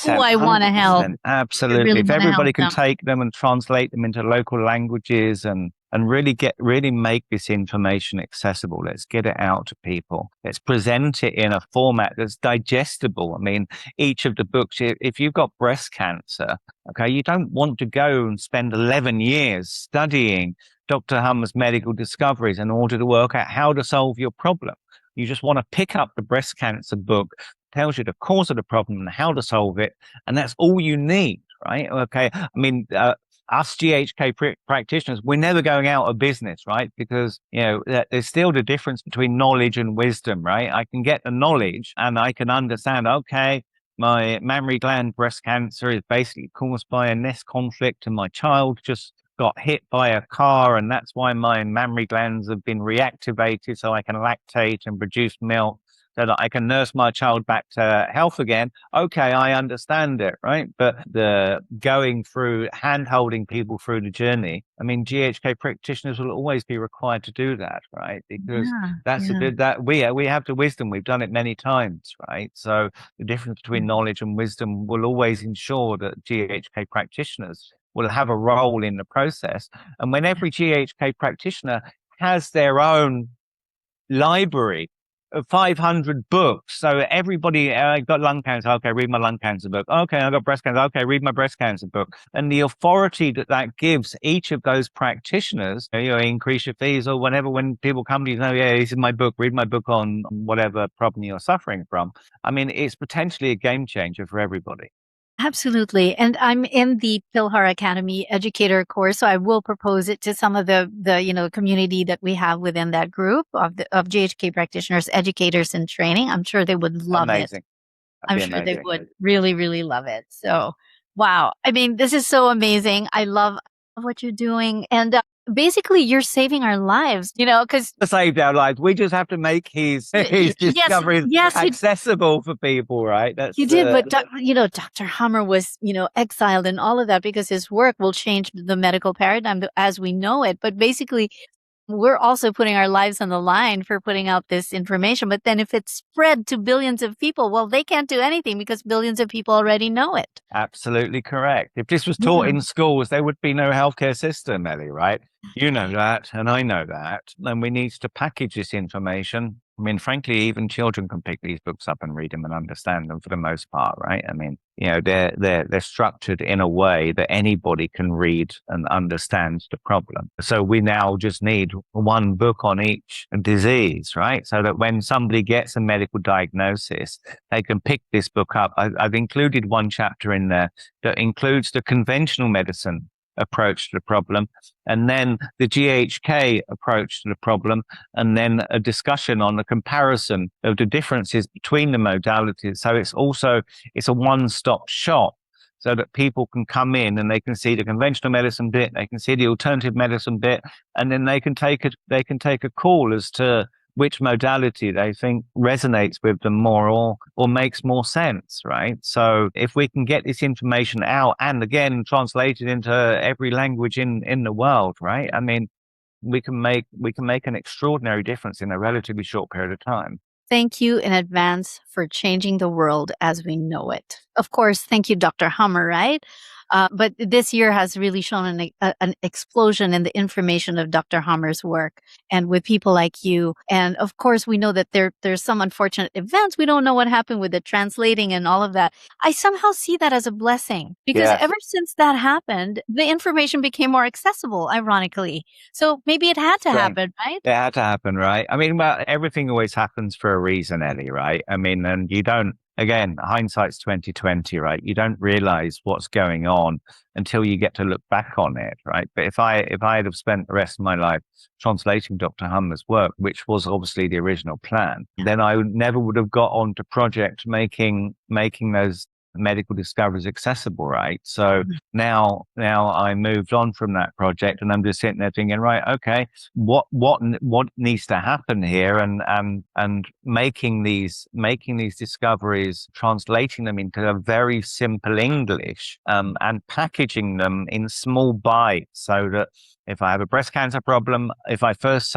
I want to help. Absolutely. Really if everybody can them. take them and translate them into local languages and really make this information accessible. Let's get it out to people. Let's present it in a format that's digestible. I mean, each of the books, if you've got breast cancer, okay, you don't want to go and spend 11 years studying Dr. Hummer's medical discoveries in order to work out how to solve your problem. You just want to pick up the breast cancer book, tells you the cause of the problem and how to solve it. And that's all you need, right? Okay. I mean, us GHK practitioners, we're never going out of business, right? Because, there's still the difference between knowledge and wisdom, right? I can get the knowledge and I can understand, okay, my mammary gland breast cancer is basically caused by a nest conflict and my child just got hit by a car and that's why my mammary glands have been reactivated so I can lactate and produce milk so that I can nurse my child back to health again. Okay, I understand it, right? But the going through, hand-holding people through the journey, I mean, GHK practitioners will always be required to do that, right? Because we have the wisdom. We've done it many times, right? So the difference between knowledge and wisdom will always ensure that GHK practitioners will have a role in the process. And when every GHK practitioner has their own library 500 books. So everybody, I got lung cancer. Okay, read my lung cancer book. Okay, I got breast cancer. Okay, read my breast cancer book. And the authority that that gives each of those practitioners, increase your fees or whatever, when people come to you, oh, yeah, this is my book, read my book on whatever problem you're suffering from. I mean, it's potentially a game changer for everybody. Absolutely. And I'm in the Pilhar Academy educator course, so I will propose it to some of the community that we have within that group of GHK practitioners, educators in training. I'm sure they would love it. Amazing. That'd I'm be sure they amazing. would really, really love it. So, wow. I mean, this is so amazing. I love what you're doing. And basically, you're saving our lives, because Saved our lives. We just have to make his yes, discoveries yes, accessible for people, right? you That's did, but Dr. Hummer was, exiled and all of that because his work will change the medical paradigm as we know it. But basically, we're also putting our lives on the line for putting out this information. But then if it's spread to billions of people, well, they can't do anything because billions of people already know it. absolutely correct. If this was taught Yeah. in schools, there would be no healthcare system, Ellie, right? You know that, and I know that. And we need to package this information. I mean, frankly, even children can pick these books up and read them and understand them for the most part, right? I mean, they're structured in a way that anybody can read and understand the problem. So we now just need one book on each disease, right? So that when somebody gets a medical diagnosis, they can pick this book up. I've included one chapter in there that includes the conventional medicine approach to the problem, and then the GHK approach to the problem, and then a discussion on the comparison of the differences between the modalities. So it's a one-stop shop so that people can come in and they can see the conventional medicine bit, they can see the alternative medicine bit, and then they can take a call as to which modality they think resonates with them more or makes more sense, right? So if we can get this information out and again translated into every language in the world, right? I mean, we can make an extraordinary difference in a relatively short period of time. Thank you in advance for changing the world as we know it. Of course, thank you, Dr. Hummer, right? But this year has really shown an explosion in the information of Dr. Hummer's work and with people like you. And of course, we know that there's some unfortunate events. We don't know what happened with the translating and all of that. I somehow see that as a blessing because Yes. ever since that happened, the information became more accessible, ironically. So maybe it had to happen, right? It had to happen, right? I mean, well, everything always happens for a reason, Ellie, right? I mean, and you don't, again, hindsight's 2020, right? You don't realize what's going on until you get to look back on it, right? But if I had have spent the rest of my life translating Dr. Hummer's work, which was obviously the original plan, then I never would have got on to project making those medical discoveries accessible, right? So now I moved on from that project and I'm just sitting there thinking, right, okay, what needs to happen here and making these discoveries, translating them into a very simple English, and packaging them in small bites so that if I have a breast cancer problem, if I first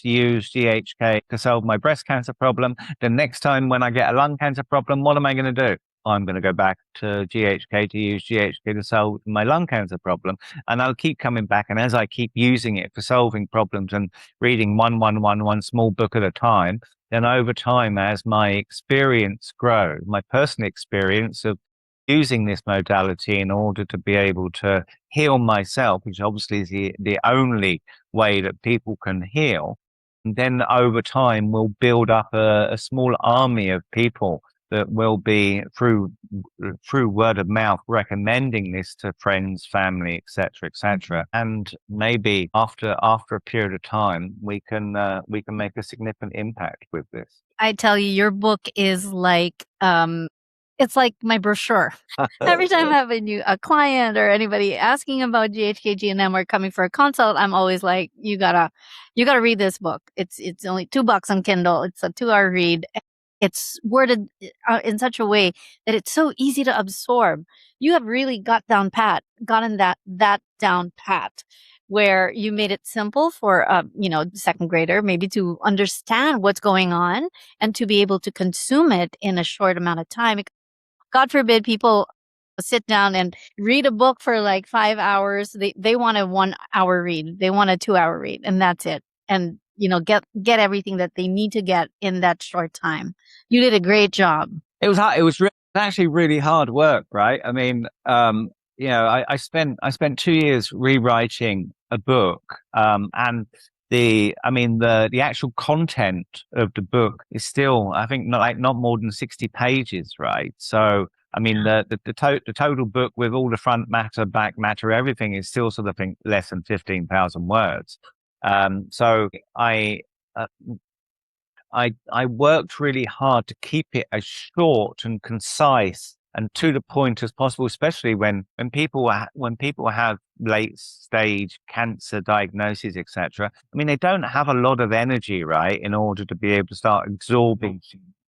use GHK to solve my breast cancer problem, the next time when I get a lung cancer problem, what am I going to do? I'm going to go back to GHK to use GHK to solve my lung cancer problem. And I'll keep coming back. And as I keep using it for solving problems and reading one small book at a time, then over time, as my experience grows, my personal experience of using this modality in order to be able to heal myself, which obviously is the only way that people can heal, and then over time we'll build up a small army of people that will be through word of mouth recommending this to friends, family, etc., and maybe after a period of time we can make a significant impact with this. I tell you, your book is like, it's like my brochure. Every time I have a client or anybody asking about GHK, GNM or coming for a consult, I'm always like, you gotta read this book. It's only $2 on Kindle. It's a 2-hour read. It's worded in such a way that it's so easy to absorb. You have really gotten that down pat, where you made it simple for second grader maybe to understand what's going on and to be able to consume it in a short amount of time. God forbid people sit down and read a book for like 5 hours. They want a 1 hour read. They want a 2 hour read, and that's it. And get everything that they need to get in that short time. You did a great job. It was hard. Actually really hard work, right? I mean, I spent 2 years rewriting a book, and the actual content of the book is still, I think, not more than 60 pages, right? So, I mean, the total book with all the front matter, back matter, everything is still sort of, I think, less than 15,000 words. So uh, I worked really hard to keep it as short and concise and to the point as possible, especially when people have late stage cancer diagnoses, etc. I mean, they don't have a lot of energy, right, in order to be able to start absorbing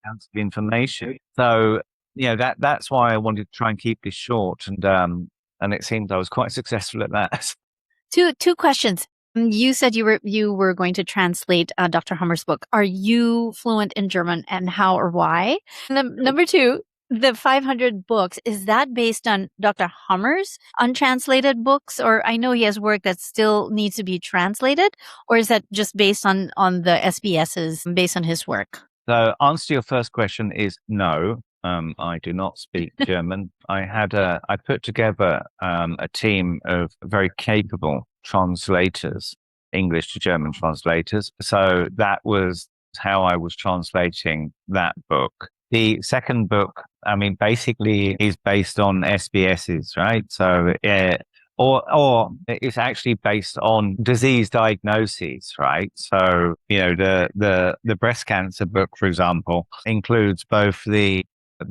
amounts of information. So, that's why I wanted to try and keep this short, and it seems I was quite successful at that. Two questions. You said you were going to translate Dr. Hummer's book. Are you fluent in German, and how or why? Number two, the 500 books, is that based on Dr. Hummer's untranslated books, or I know he has work that still needs to be translated, or is that just based on the SBS's, based on his work? So, answer to your first question is no. I do not speak German. I put together a team of very capable translators, English to German translators. So that was how I was translating that book. The second book, I mean, basically is based on SBSs, right? So, or it's actually based on disease diagnoses, right? So, the breast cancer book, for example, includes both the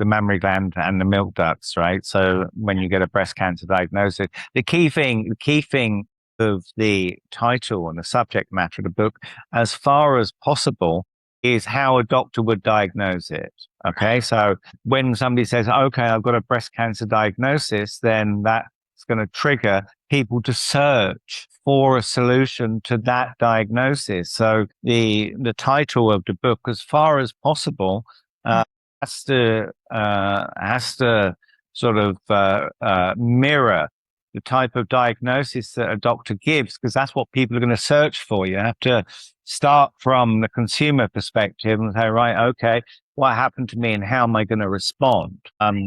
mammary gland and the milk ducts, right? So when you get a breast cancer diagnosis, the key thing of the title and the subject matter of the book, as far as possible, is how a doctor would diagnose it. Okay. So when somebody says, okay, I've got a breast cancer diagnosis, then that's going to trigger people to search for a solution to that diagnosis. So the title of the book, as far as possible, has to sort of mirror the type of diagnosis that a doctor gives, because that's what people are going to search for. You have to start from the consumer perspective and say, right, okay, what happened to me and how am I going to respond?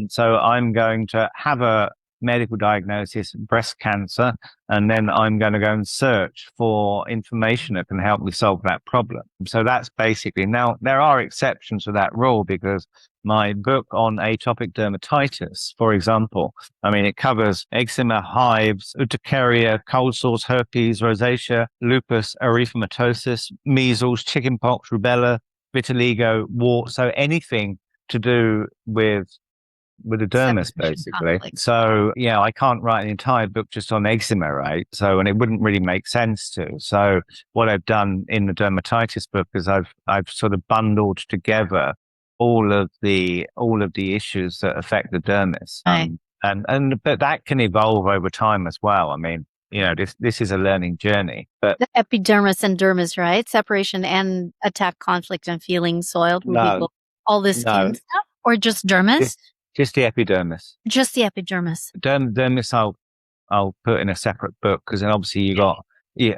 So I'm going to have a medical diagnosis, breast cancer, and then I'm going to go and search for information that can help me solve that problem. So that's basically, now there are exceptions to that rule, because my book on atopic dermatitis, for example, I mean, it covers eczema, hives, urticaria, cold sores, herpes, rosacea, lupus, erythematosus, measles, chickenpox, rubella, vitiligo, wart. So anything to do with the dermis, basically. So, I can't write an entire book just on eczema, right? So, and it wouldn't really make sense to. So what I've done in the dermatitis book is I've sort of bundled together all of the issues that affect the dermis. Right. But that can evolve over time as well. I mean, this is a learning journey. But The epidermis and dermis, right? Separation and attack, conflict, and feeling soiled. no, All this skin stuff, or just dermis? just the epidermis. Just the epidermis. Dermis, I'll put in a separate book, because then obviously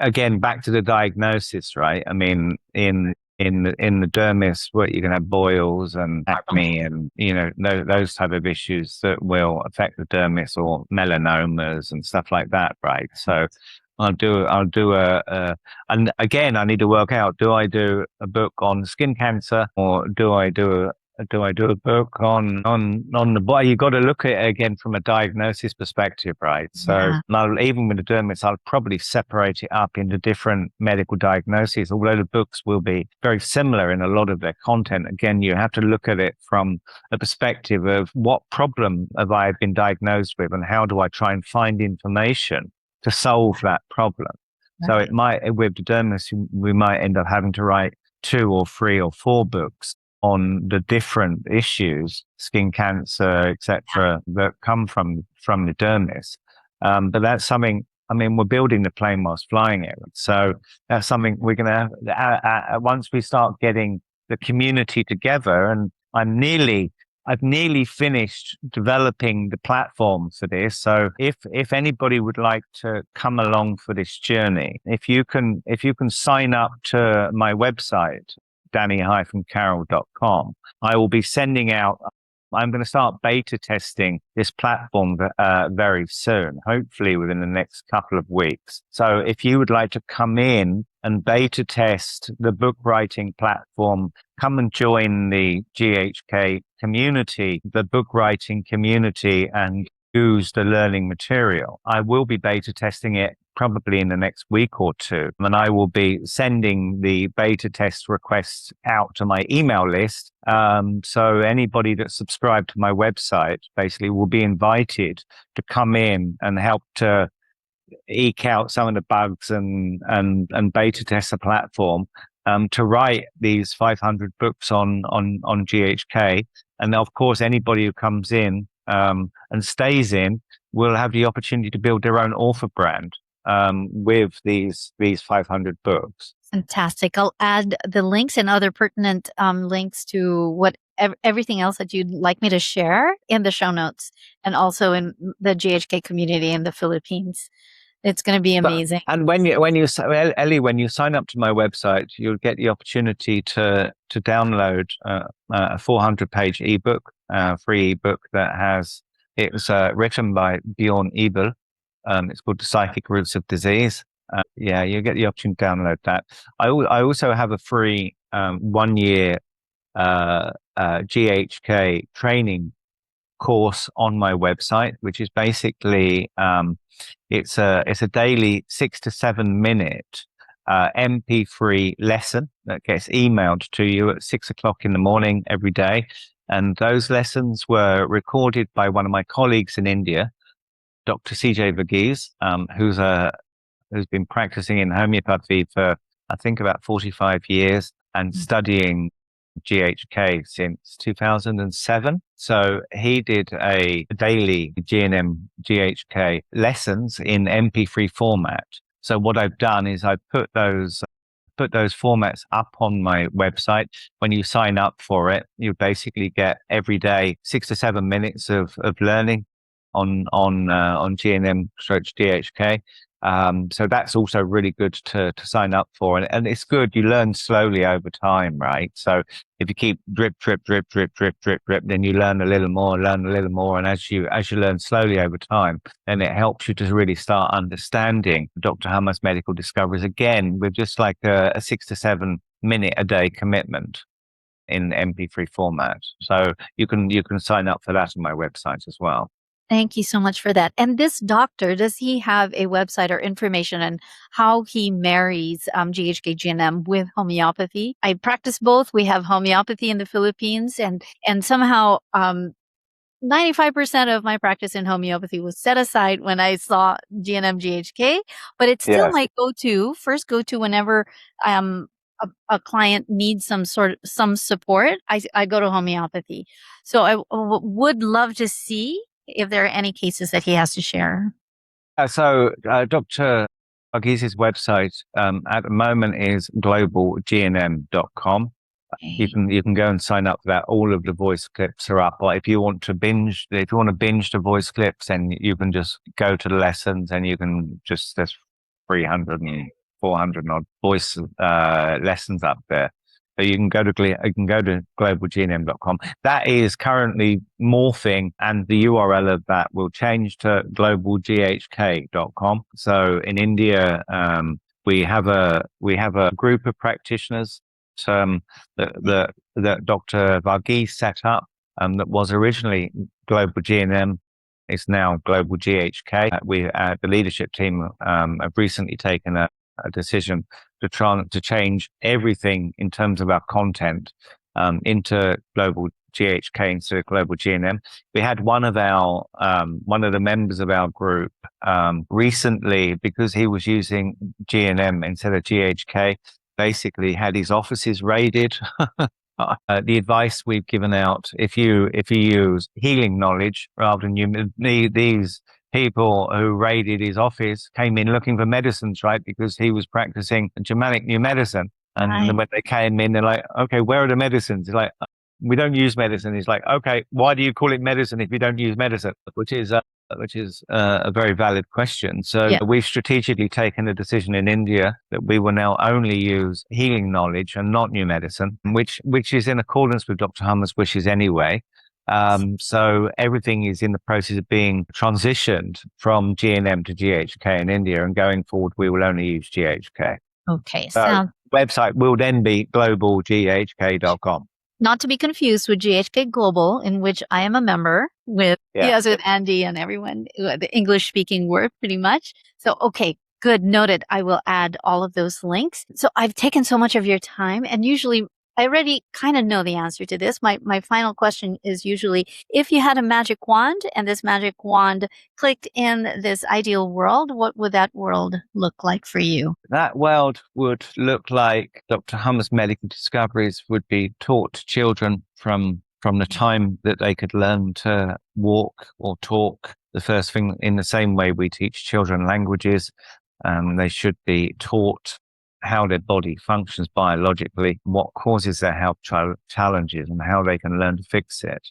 again, back to the diagnosis, right? I mean, in the dermis, what you're going to have boils and acne and those type of issues that will affect the dermis, or melanomas and stuff like that, right? So I'll do and again, I need to work out, do I do a book on skin cancer, or do I do a book on the body? You got to look at it again from a diagnosis perspective, right? So even with the dermis, I'll probably separate it up into different medical diagnoses, although the books will be very similar in a lot of their content. Again, you have to look at it from a perspective of what problem have I been diagnosed with, and how do I try and find information to solve that problem. So it might, with the dermis, we might end up having to write 2 or 3 or 4 books on the different issues, skin cancer, etc., that come from the dermis. But that's something, I mean, we're building the plane whilst flying it. So that's something we're going to have, once we start getting the community together, and I'm nearly I've nearly finished developing the platform for this. So if anybody would like to come along for this journey, if you can sign up to my website, danny-carroll.com, I will be sending out. I'm going to start beta testing this platform very soon, hopefully within the next couple of weeks. So if you would like to come in and beta test the book writing platform, come and join the GHK community, the book writing community, and use the learning material. I will be beta testing it probably in the next week or two, and I will be sending the beta test requests out to my email list. So anybody that's subscribed to my website basically will be invited to come in and help to eke out some of the bugs and beta test the platform, to write these 500 books on GHK. And of course, anybody who comes in and stays in will have the opportunity to build their own author brand with these 500 books. Fantastic. I'll add the links and other pertinent links to everything else that you'd like me to share in the show notes, and also in the GHK community in the Philippines. It's going to be amazing. And Ellie, when you sign up to my website, you'll get the opportunity to download a 400-page ebook, free ebook it's written by Bjorn Ebel. It's called The Psychic Roots of Disease. You get the option to download that. I also have a free 1-year GHK training course on my website, which is basically it's a daily 6 to 7 minute MP3 lesson that gets emailed to you at 6 o'clock in the morning every day. And those lessons were recorded by one of my colleagues in India, Dr. CJ Verghese, who's been practicing in homeopathy for, I think, about 45 years and studying GHK since 2007. So he did a daily GNM GHK lessons in MP3 format. So what I've done is I put those formats up on my website. When you sign up for it, you basically get every day 6 to 7 minutes of learning on GNM/GHK. So that's also really good to sign up for. And it's good. You learn slowly over time, right? So if you keep drip, then you learn a little more. And as you learn slowly over time, then it helps you to really start understanding Dr. Hummer's medical discoveries again with just like a 6 to 7 minute a day commitment in MP3 format. So you can sign up for that on my website as well. Thank you so much for that. And this doctor, does he have a website or information on how he marries GHK GNM with homeopathy? I practice both. We have homeopathy in the Philippines, and somehow 95% of my practice in homeopathy was set aside when I saw GNM GHK, but it's still my first go-to whenever a client needs some support. I go to homeopathy. So I would love to see if there are any cases that he has to share. So Dr. Verghese's website at the moment is globalgnm.com. You can go and sign up for that. All of the voice clips are up. Or if you want to binge the voice clips, then you can just go to the lessons and you can just, there's 300 and 400 odd voice lessons up there. So you can go to globalgnm.com. That is currently morphing, and the URL of that will change to globalghk.com. So in India, we have a group of practitioners that Dr. Verghese set up, that was originally Global GNM. It's now Global GHK. The leadership team have recently taken a decision to change everything in terms of our content into Global GHK instead of Global GNM. We had one of the members of our group recently, because he was using GNM instead of GHK, basically had his offices raided. The advice we've given out, if you use healing knowledge rather than these people who raided his office came in looking for medicines, right? Because he was practicing Germanic new medicine. And when they came in, they're like, okay, where are the medicines? They're like, we don't use medicine. He's like, okay, why do you call it medicine if you don't use medicine? Which is a very valid question. So Yeah. we've strategically taken a decision in India that we will now only use healing knowledge and not new medicine, which is in accordance with Dr. Hummer's wishes anyway. So everything is in the process of being transitioned from GNM to GHK in India, and going forward, we will only use GHK. Okay. So Sound website will then be globalghk.com. not to be confused with GHK Global, in which I am a member with, Yeah. yes, with Andy and everyone, the English speaking word pretty much. So, okay, good. Noted. I will add all of those links. So I've taken so much of your time, and usually I already kind of know the answer to this. My final question is usually, if you had a magic wand and this magic wand clicked in this ideal world, what would that world look like for you? That world would look like Dr. Hummer's medical discoveries would be taught to children from the time that they could learn to walk or talk. The first thing, in the same way we teach children languages, they should be taught how their body functions biologically, what causes their health challenges, and how they can learn to fix it.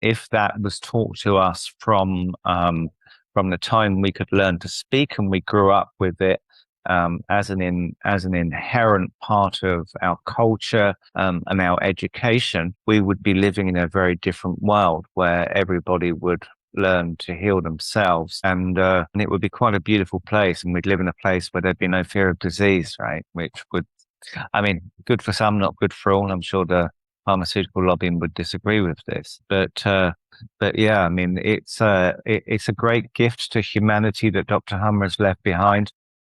If that was taught to us from the time we could learn to speak, and we grew up with it as an inherent part of our culture and our education, we would be living in a very different world where everybody would learn to heal themselves, and it would be quite a beautiful place, and we'd live in a place where there'd be no fear of disease, right? Which would, I mean, good for some, not good for all. I'm sure the pharmaceutical lobbying would disagree with this, but yeah, I mean, it's a great gift to humanity that Dr. Hummer has left behind.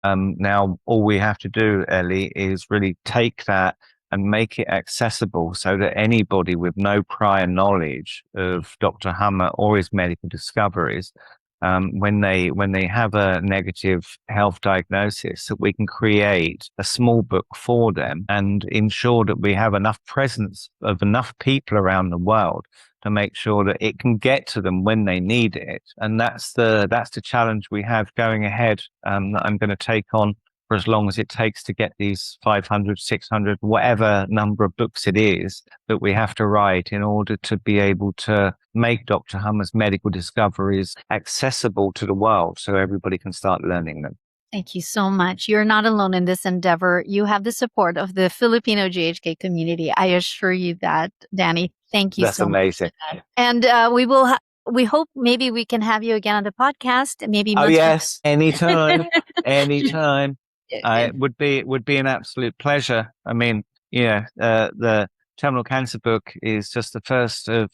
Now, all we have to do, Ellie, is really take that and make it accessible so that anybody with no prior knowledge of Dr. Hummer or his medical discoveries, when they have a negative health diagnosis, that we can create a small book for them and ensure that we have enough presence of enough people around the world to make sure that it can get to them when they need it. And that's the challenge we have going ahead, that I'm going to take on for as long as it takes to get these 500, 600, whatever number of books it is that we have to write in order to be able to make Dr. Hummer's medical discoveries accessible to the world so everybody can start learning them. Thank you so much. You're not alone in this endeavor. You have the support of the Filipino GHK community. I assure you that, Danny. Thank you That's so amazing. much. And we hope maybe we can have you again on the podcast. Maybe Oh, months yes, anytime, anytime. from- It would be an absolute pleasure. I mean, the terminal cancer book is just the first of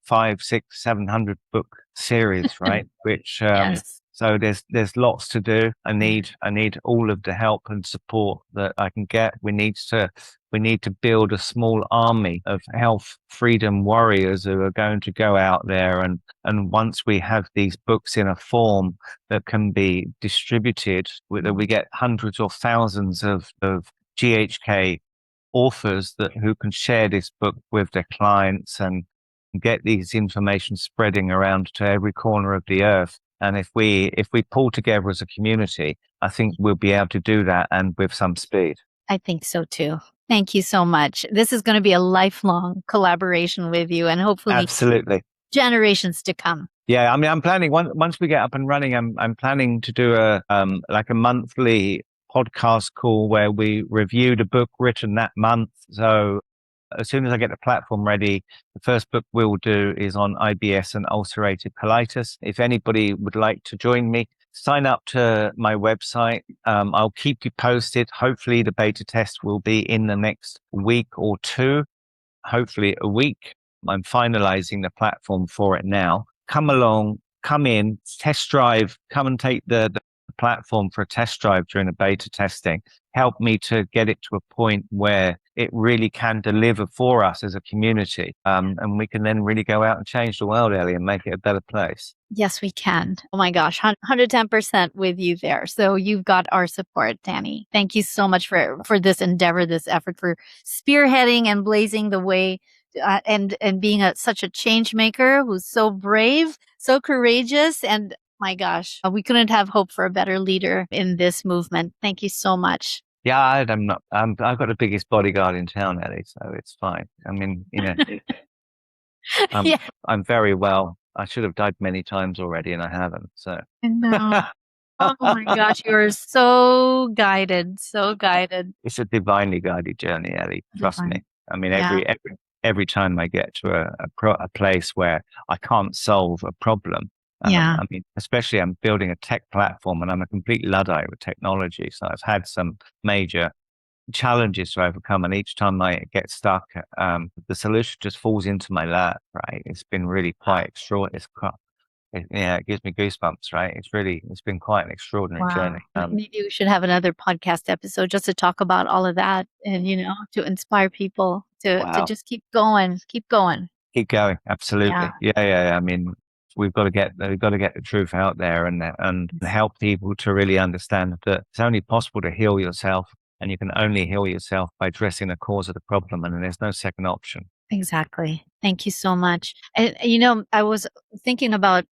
5, 6, 700 book series, right? Which Yes. so there's lots to do. I need all of the help and support that I can get. We need to build a small army of health freedom warriors who are going to go out there, and once we have these books in a form that can be distributed, that we get hundreds or thousands of GHK authors who can share this book with their clients and get these information spreading around to every corner of the earth. And if we pull together as a community, I think we'll be able to do that, and with some speed. I think so too. Thank you so much. This is going to be a lifelong collaboration with you, and hopefully Absolutely. generations to come. Yeah, I mean, I'm planning once we get up and running, I'm planning to do a monthly podcast call where we review the book written that month. So as soon as I get the platform ready, the first book we'll do is on IBS and ulcerative colitis. If anybody would like to join me, sign up to my website. I'll keep you posted. Hopefully the beta test will be in the next week or two, hopefully a week. I'm finalizing the platform for it now. Come along, come in, test drive, come and take the platform for a test drive during the beta testing. Help me to get it to a point where it really can deliver for us as a community. And we can then really go out and change the world, Ellie, and make it a better place. Yes, we can. Oh my gosh, 110% with you there. So you've got our support, Danny. Thank you so much for this endeavor, this effort, for spearheading and blazing the way, and being such a change maker who's so brave, so courageous, and my gosh, we couldn't have hoped for a better leader in this movement. Thank you so much. Yeah, I'm not. I've got the biggest bodyguard in town, Ellie, so it's fine. I mean, Yeah, I'm very well. I should have died many times already, and I haven't. So, I know. Oh my gosh, you're so guided, so guided. it's a divinely guided journey, Ellie. Trust me. Divine. I mean, Yeah, every time I get to a place where I can't solve a problem, yeah, I mean, especially I'm building a tech platform, and I'm a complete luddite with technology. So I've had some major challenges to overcome, and each time I get stuck, the solution just falls into my lap. Right? It's been really quite extraordinary. Yeah, it gives me goosebumps. Right? It's been quite an extraordinary wow. journey. Maybe we should have another podcast episode just to talk about all of that and, to inspire people to Wow. just keep going, keep going. Keep going. Yeah, Absolutely. Yeah. I mean, we've got to get the truth out there and help people to really understand that it's only possible to heal yourself, and you can only heal yourself by addressing the cause of the problem, and there's no second option. exactly. Thank you so much. And, I was thinking about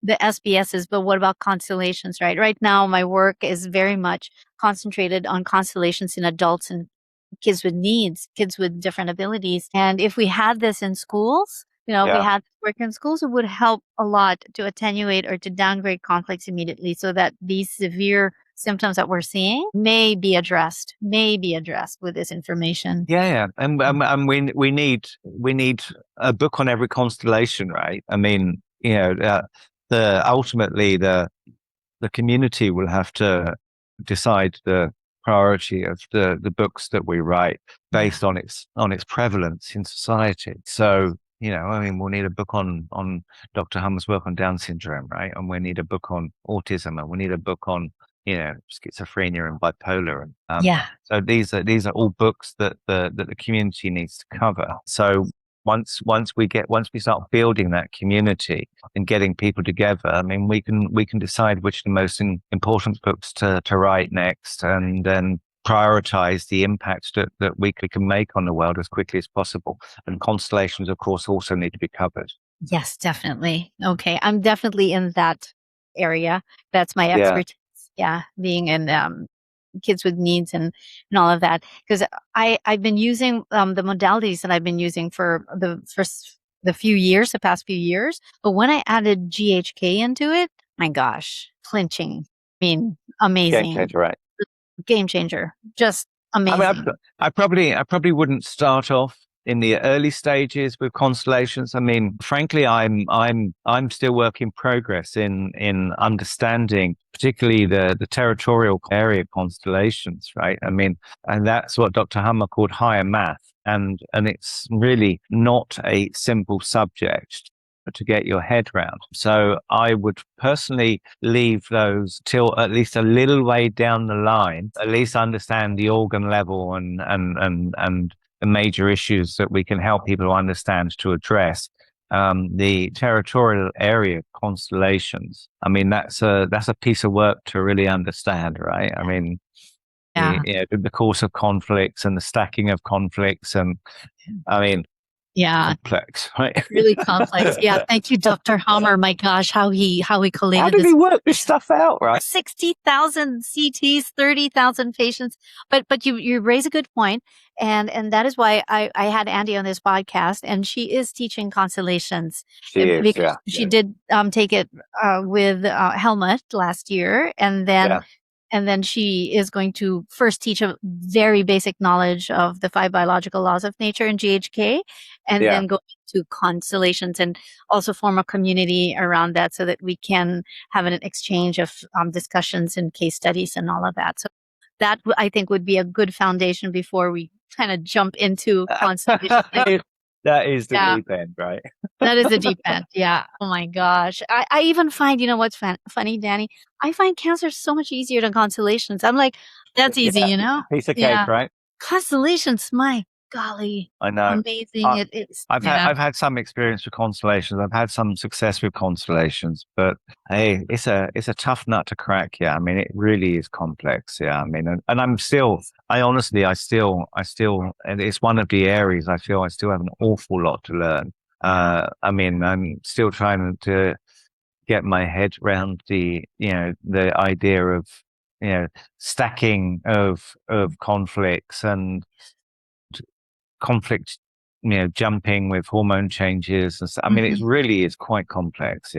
the SBSs, but what about constellations, right? Right now, my work is very much concentrated on constellations in adults and kids with needs, kids with different abilities. And if we had this in schools, if we Yeah. had this work in schools, it would help a lot to attenuate or to downgrade conflicts immediately so that these severe symptoms that we're seeing may be addressed with this information. Yeah. And we need a book on every constellation, right? I mean, the ultimately the community will have to decide the priority of the books that we write Yeah. based on its prevalence in society. So, I mean, we'll need a book on Dr. Hummer's work on Down syndrome, right? And we need a book on autism, and we need a book on, schizophrenia and bipolar. And Yeah. so these are all books that the community needs to cover. So once we start building that community and getting people together, I mean, we can decide which are the most important books to write next, and then prioritize the impact that we can make on the world as quickly as possible. And constellations, of course, also need to be covered. Yes, definitely. Okay. I'm definitely in that area. That's my Yeah, expertise. Yeah. Being in kids with needs and all of that. Because I've been using the modalities that I've been using for the past few years. But when I added GHK into it, my gosh, clinching. I mean, game amazing. changer, right? Game changer. Just I mean, amazing. I probably wouldn't start off in the early stages with constellations. I mean, frankly, I'm still work in progress in understanding, particularly the territorial area constellations, right? I mean, and that's what Dr. Hummer called higher math, and it's really not a simple subject to get your head round. So I would personally leave those till at least a little way down the line, at least understand the organ level and the major issues that we can help people understand to address. The territorial area constellations. I mean, that's a piece of work to really understand, right? I mean, Yeah. the course of conflicts and the stacking of conflicts, and I mean, Yeah. complex, right? Really complex. Yeah. Thank you, Dr. Hammer. My gosh, how he How collated did this he work this stuff out, right? 60,000 CTs, 30,000 patients. But you raise a good point, and that is why I had Andy on this podcast, and she is teaching constellations She is, because yeah, she did take it with Helmut last year, yeah, and then she is going to first teach a very basic knowledge of the five biological laws of nature in GHK, and yeah. then go into constellations and also form a community around that so that we can have an exchange of discussions and case studies and all of that. So that I think would be a good foundation before we kind of jump into constellation. That is the Yeah. deep end, right? That is a deep end. Yeah. Oh my gosh. I even find, what's funny, Danny? I find cancer so much easier than constellations. I'm like, that's easy, Yeah, piece of cake, Yeah. right? Constellations, my golly, I know. amazing. I, It is. Yeah. I've had some experience with constellations. I've had some success with constellations, but hey, it's a tough nut to crack. Yeah, I mean, it really is complex. Yeah, I mean, and I honestly, I still, and it's one of the areas I feel I still have an awful lot to learn. I mean, I'm still trying to get my head around the idea of stacking of conflicts and conflict, jumping with hormone changes and stuff. I mean, it Mhm. really is quite complex.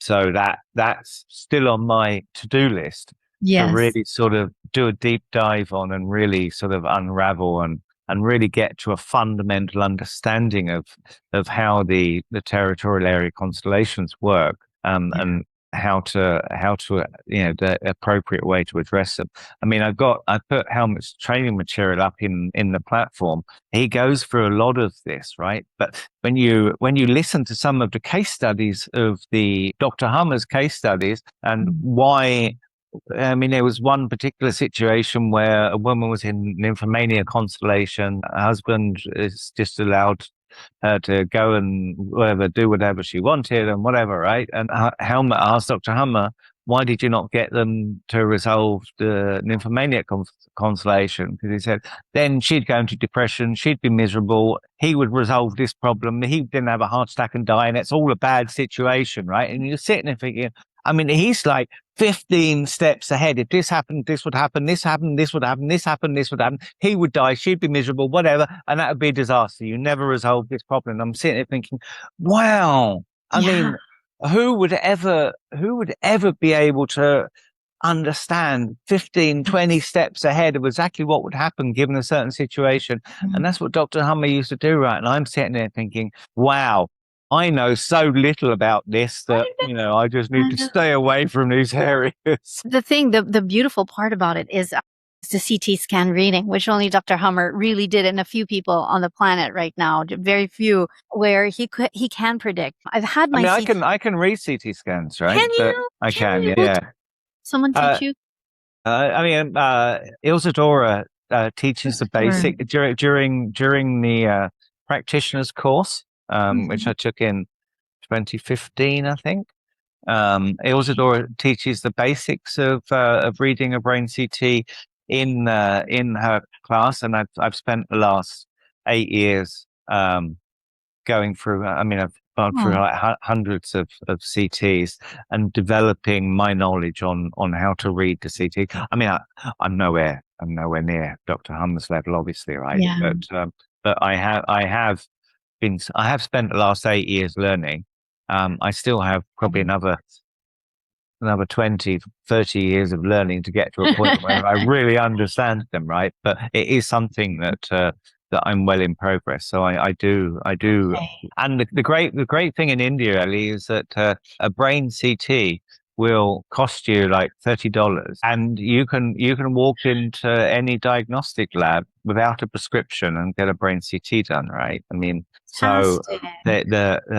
So that's still on my to-do list to Yes. really sort of do a deep dive on and really sort of unravel and really get to a fundamental understanding of how the territorial area constellations work, Yeah. and how to the appropriate way to address them. I mean, I put Helmut's training material up in the platform. He goes through a lot of this, right? But when you listen to some of the case studies of the Dr. Hummer's case studies and Mm. why, I mean, there was one particular situation where a woman was in nymphomania constellation. Her husband is just allowed her to go and do whatever she wanted and whatever, right? And Helmer asked Dr. Hummer, why did you not get them to resolve the nymphomaniac constellation? Because he said, then she'd go into depression, she'd be miserable, he would resolve this problem, he didn't have a heart attack and die, and it's all a bad situation, right? And you're sitting there thinking, I mean, he's like 15 steps ahead. If this happened, this would happen, this happened, this would happen, this happened, this would happen. He would die, she'd be miserable, whatever, and that would be a disaster. You never resolve this problem. And I'm sitting there thinking, wow. I Yeah. mean, who would ever be able to understand 15, 20 steps ahead of exactly what would happen given a certain situation? And that's what Dr. Hummer used to do, right? And I'm sitting there thinking, wow, I know so little about this that, I just need to And stay away from these areas. the beautiful part about it is the CT scan reading, which only Dr. Hummer really did, and a few people on the planet right now, very few, where he can predict. I've had I my mean, I CT. can read CT scans, right? Can But you? I Can can, you? yeah, yeah. Someone Uh, teach you? I mean, Ilzadora teaches the Sure. basic during the practitioner's course, which Mhm. I took in 2015, I think. Ilzadora teaches the basics of reading a brain CT in her class, and I've spent the last 8 years going through. I mean, I've gone through Oh, like hundreds of CTs and developing my knowledge on how to read the CT. I mean, I'm nowhere near Dr. Hummer's level, obviously, right? yeah. But I have spent the last 8 years learning. I still have probably another 20, 30 years of learning to get to a point where I really understand them, right? But it is something that I'm well in progress. So I do. Okay. And the great thing in India, Ellie, is that a brain CT will cost you like $30, and you can walk into any diagnostic lab without a prescription and get a brain CT done, right? I mean, so Fantastic.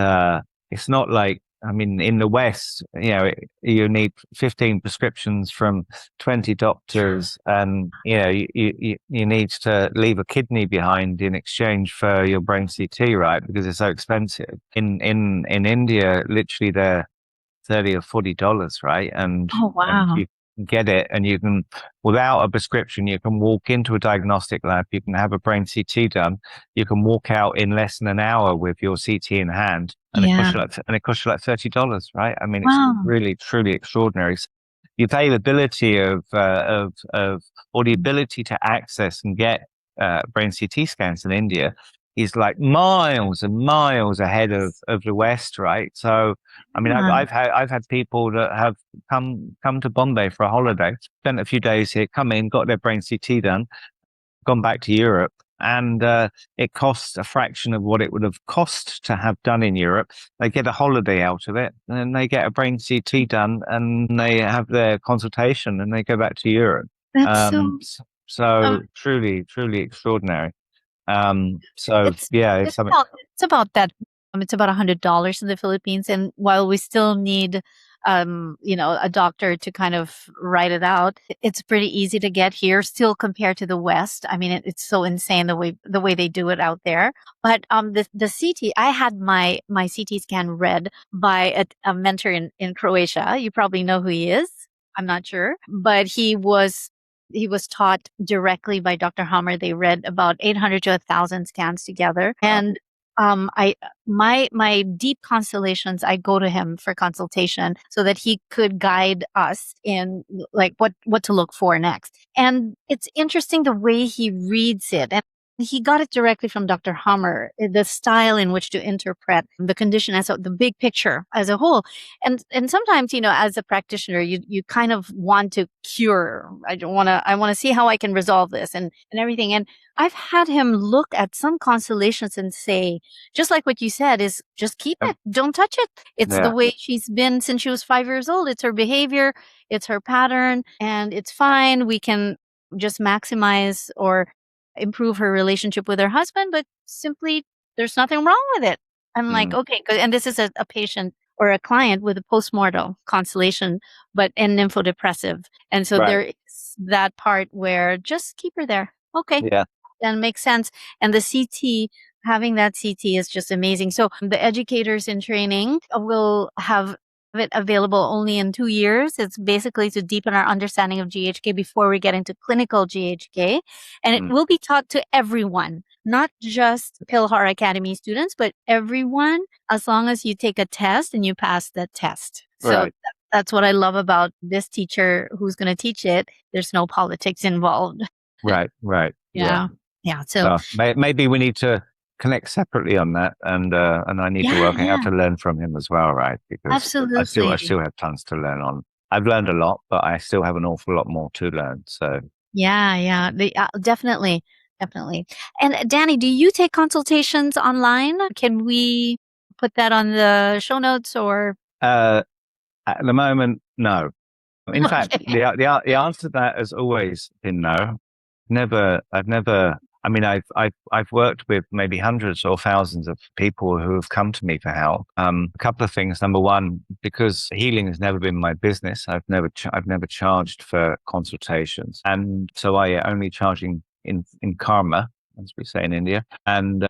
it's not like, I mean, in the West, you need 15 prescriptions from 20 True. doctors, and you need to leave a kidney behind in exchange for your brain CT, right? Because it's so expensive. In India, literally they're 30 or $40, right? Oh, And wow. you can get it, and you can, without a prescription, you can walk into a diagnostic lab, you can have a brain CT done, you can walk out in less than an hour with your CT in hand, and Yeah. it costs you like $30, right? I mean, it's Wow. really truly extraordinary. So the availability of or the ability to access and get brain CT scans in India is like miles and miles ahead of the West, right? So I mean, I've Yeah. I've had people that have come to Bombay for a holiday, spent a few days here, come in, got their brain CT done, gone back to Europe, and it costs a fraction of what it would have cost to have done in Europe. They get a holiday out of it, and then they get a brain CT done, and they have their consultation, and they go back to Europe. That's Um, so. s- Um, so truly, truly extraordinary. So it's yeah, it's it's something. about that. It's about $100 in the Philippines, and while we still need, a doctor to kind of write it out, it's pretty easy to get here still compared to the West. I mean, it's so insane the way they do it out there. But the CT, I had my CT scan read by a mentor in Croatia. You probably know who he is. I'm not sure, but he was taught directly by Dr. Hammer. They read about 800 to 1,000 scans together. And I my deep constellations, I go to him for consultation so that he could guide us in like what to look for next. And it's interesting the way he reads it. And he got it directly from Dr. Hummer, the style in which to interpret the condition as the big picture as a whole. And sometimes, as a practitioner, you kind of want to cure. I want to see how I can resolve this and everything. And I've had him look at some constellations and say, just like what you said, is just keep it. Don't touch it. It's the Yeah. way she's been since she was 5 years old. It's her behavior. It's her pattern, and it's fine. We can just maximize or improve her relationship with her husband, but simply there's nothing wrong with it. I'm like, okay, good. And this is a patient or a client with a postmortal constellation, but an nymphodepressive. And so Right. there is that part where just keep her there. Okay. Yeah. That makes sense. And the CT, having that CT is just amazing. So the educators in training will have it available only in 2 years. It's basically to deepen our understanding of GHK before we get into clinical GHK. And it will be taught to everyone, not just Pilhar Academy students, but everyone, as long as you take a test and you pass the test. So Right. that's what I love about this teacher who's going to teach it. There's no politics involved. Right. Yeah. So Maybe we need to connect separately on that, and I need to work out how to learn from him as well, right? Because absolutely. I still have tons to learn on. I've learned a lot, but I still have an awful lot more to learn. So Yeah. Definitely. And Danny, do you take consultations online? Can we put that on the show notes or? at the moment, no. In fact, Okay. the answer to that has always been no. I've never. I mean, I've worked with maybe hundreds or thousands of people who have come to me for help. A couple of things. Number one, because healing has never been my business. I've never charged for consultations, and so I only charging in karma, as we say in India. And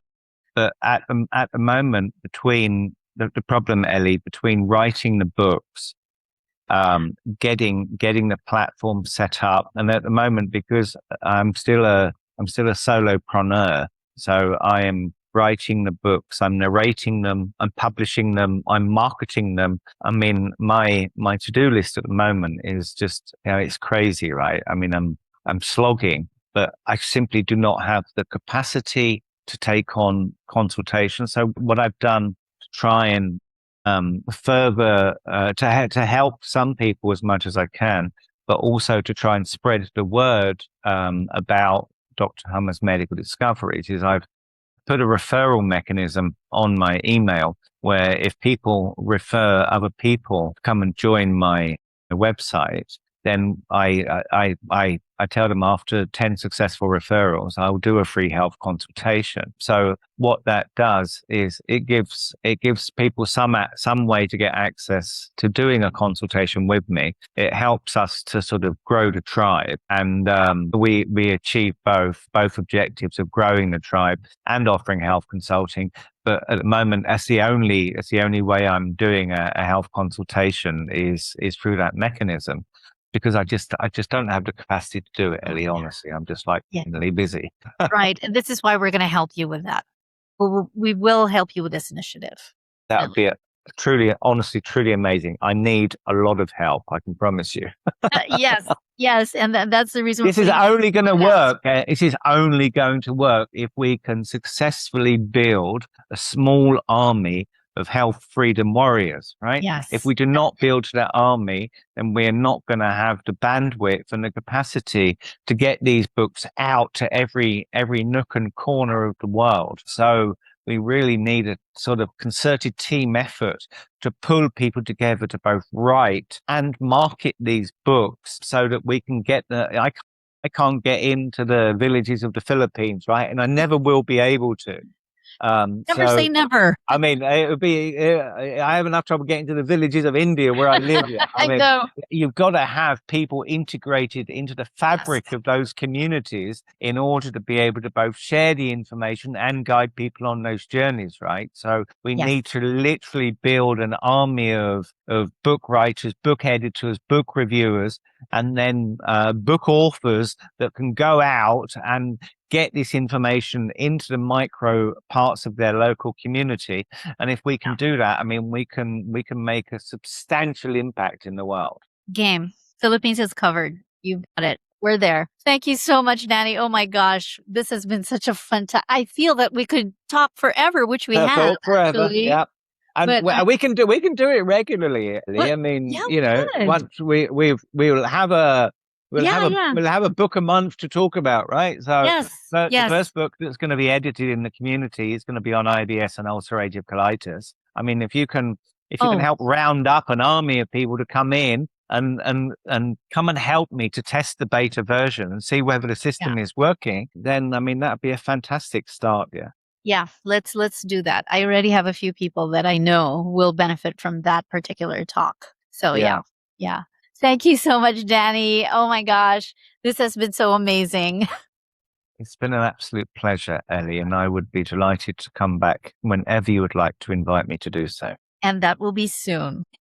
but at the moment, between the problem, Ellie, between writing the books, getting the platform set up, and at the moment, because I'm still a solopreneur, so I am writing the books, I'm narrating them, I'm publishing them, I'm marketing them. I mean, my to-do list at the moment is just, it's crazy, right? I mean, I'm slogging, but I simply do not have the capacity to take on consultation. So what I've done to try and further to help some people as much as I can, but also to try and spread the word about Dr. Hummer's medical discoveries, is I've put a referral mechanism on my email where if people refer other people to come and join my website, then I tell them after 10 successful referrals, I'll do a free health consultation. So what that does is it gives people some way to get access to doing a consultation with me. It helps us to sort of grow the tribe, and we achieve both objectives of growing the tribe and offering health consulting. But at the moment, that's the only way I'm doing a health consultation is through that mechanism, because I just don't have the capacity to do it, Ellie. Honestly, I'm just like really busy. Right. And this is why we're going to help you with that. We will help you with this initiative. That would be honestly, truly amazing. I need a lot of help. I can promise you. Yes. And that's the reason. This is only going to work. This is only going to work if we can successfully build a small army of health freedom warriors, right? Yes. If we do not build that army, then we're not going to have the bandwidth and the capacity to get these books out to every nook and corner of the world. So we really need a sort of concerted team effort to pull people together to both write and market these books so that we can get I can't get into the villages of the Philippines, right? And I never will be able to. Never say never. I mean, it would be. I have enough trouble getting to the villages of India where I live. I mean, know. You've got to have people integrated into the fabric of those communities in order to be able to both share the information and guide people on those journeys, right? So we need to literally build an army of book writers, book editors, book reviewers, and then book authors that can go out and get this information into the micro parts of their local community. And if we can do that, I mean, we can make a substantial impact in the world. Game. Philippines is covered. You've got it. We're there. Thank you so much, Danny. Oh my gosh. This has been such a fun time. I feel that we could talk forever, which we have Talk forever. actually. Yeah. And But we can do it regularly, Ellie. I mean, yeah, we could. once we'll have a Yeah. we'll have a book a month to talk about, right? So Yes. the Yes. first book that's going to be edited in the community is going to be on IBS and ulcerative colitis. I mean, if you can help round up an army of people to come in and come and help me to test the beta version and see whether the system is working, then I mean that'd be a fantastic start. Yeah. Yeah, let's do that. I already have a few people that I know will benefit from that particular talk. So yeah. Thank you so much, Danny. Oh my gosh, this has been so amazing. It's been an absolute pleasure, Ellie, and I would be delighted to come back whenever you would like to invite me to do so. And that will be soon.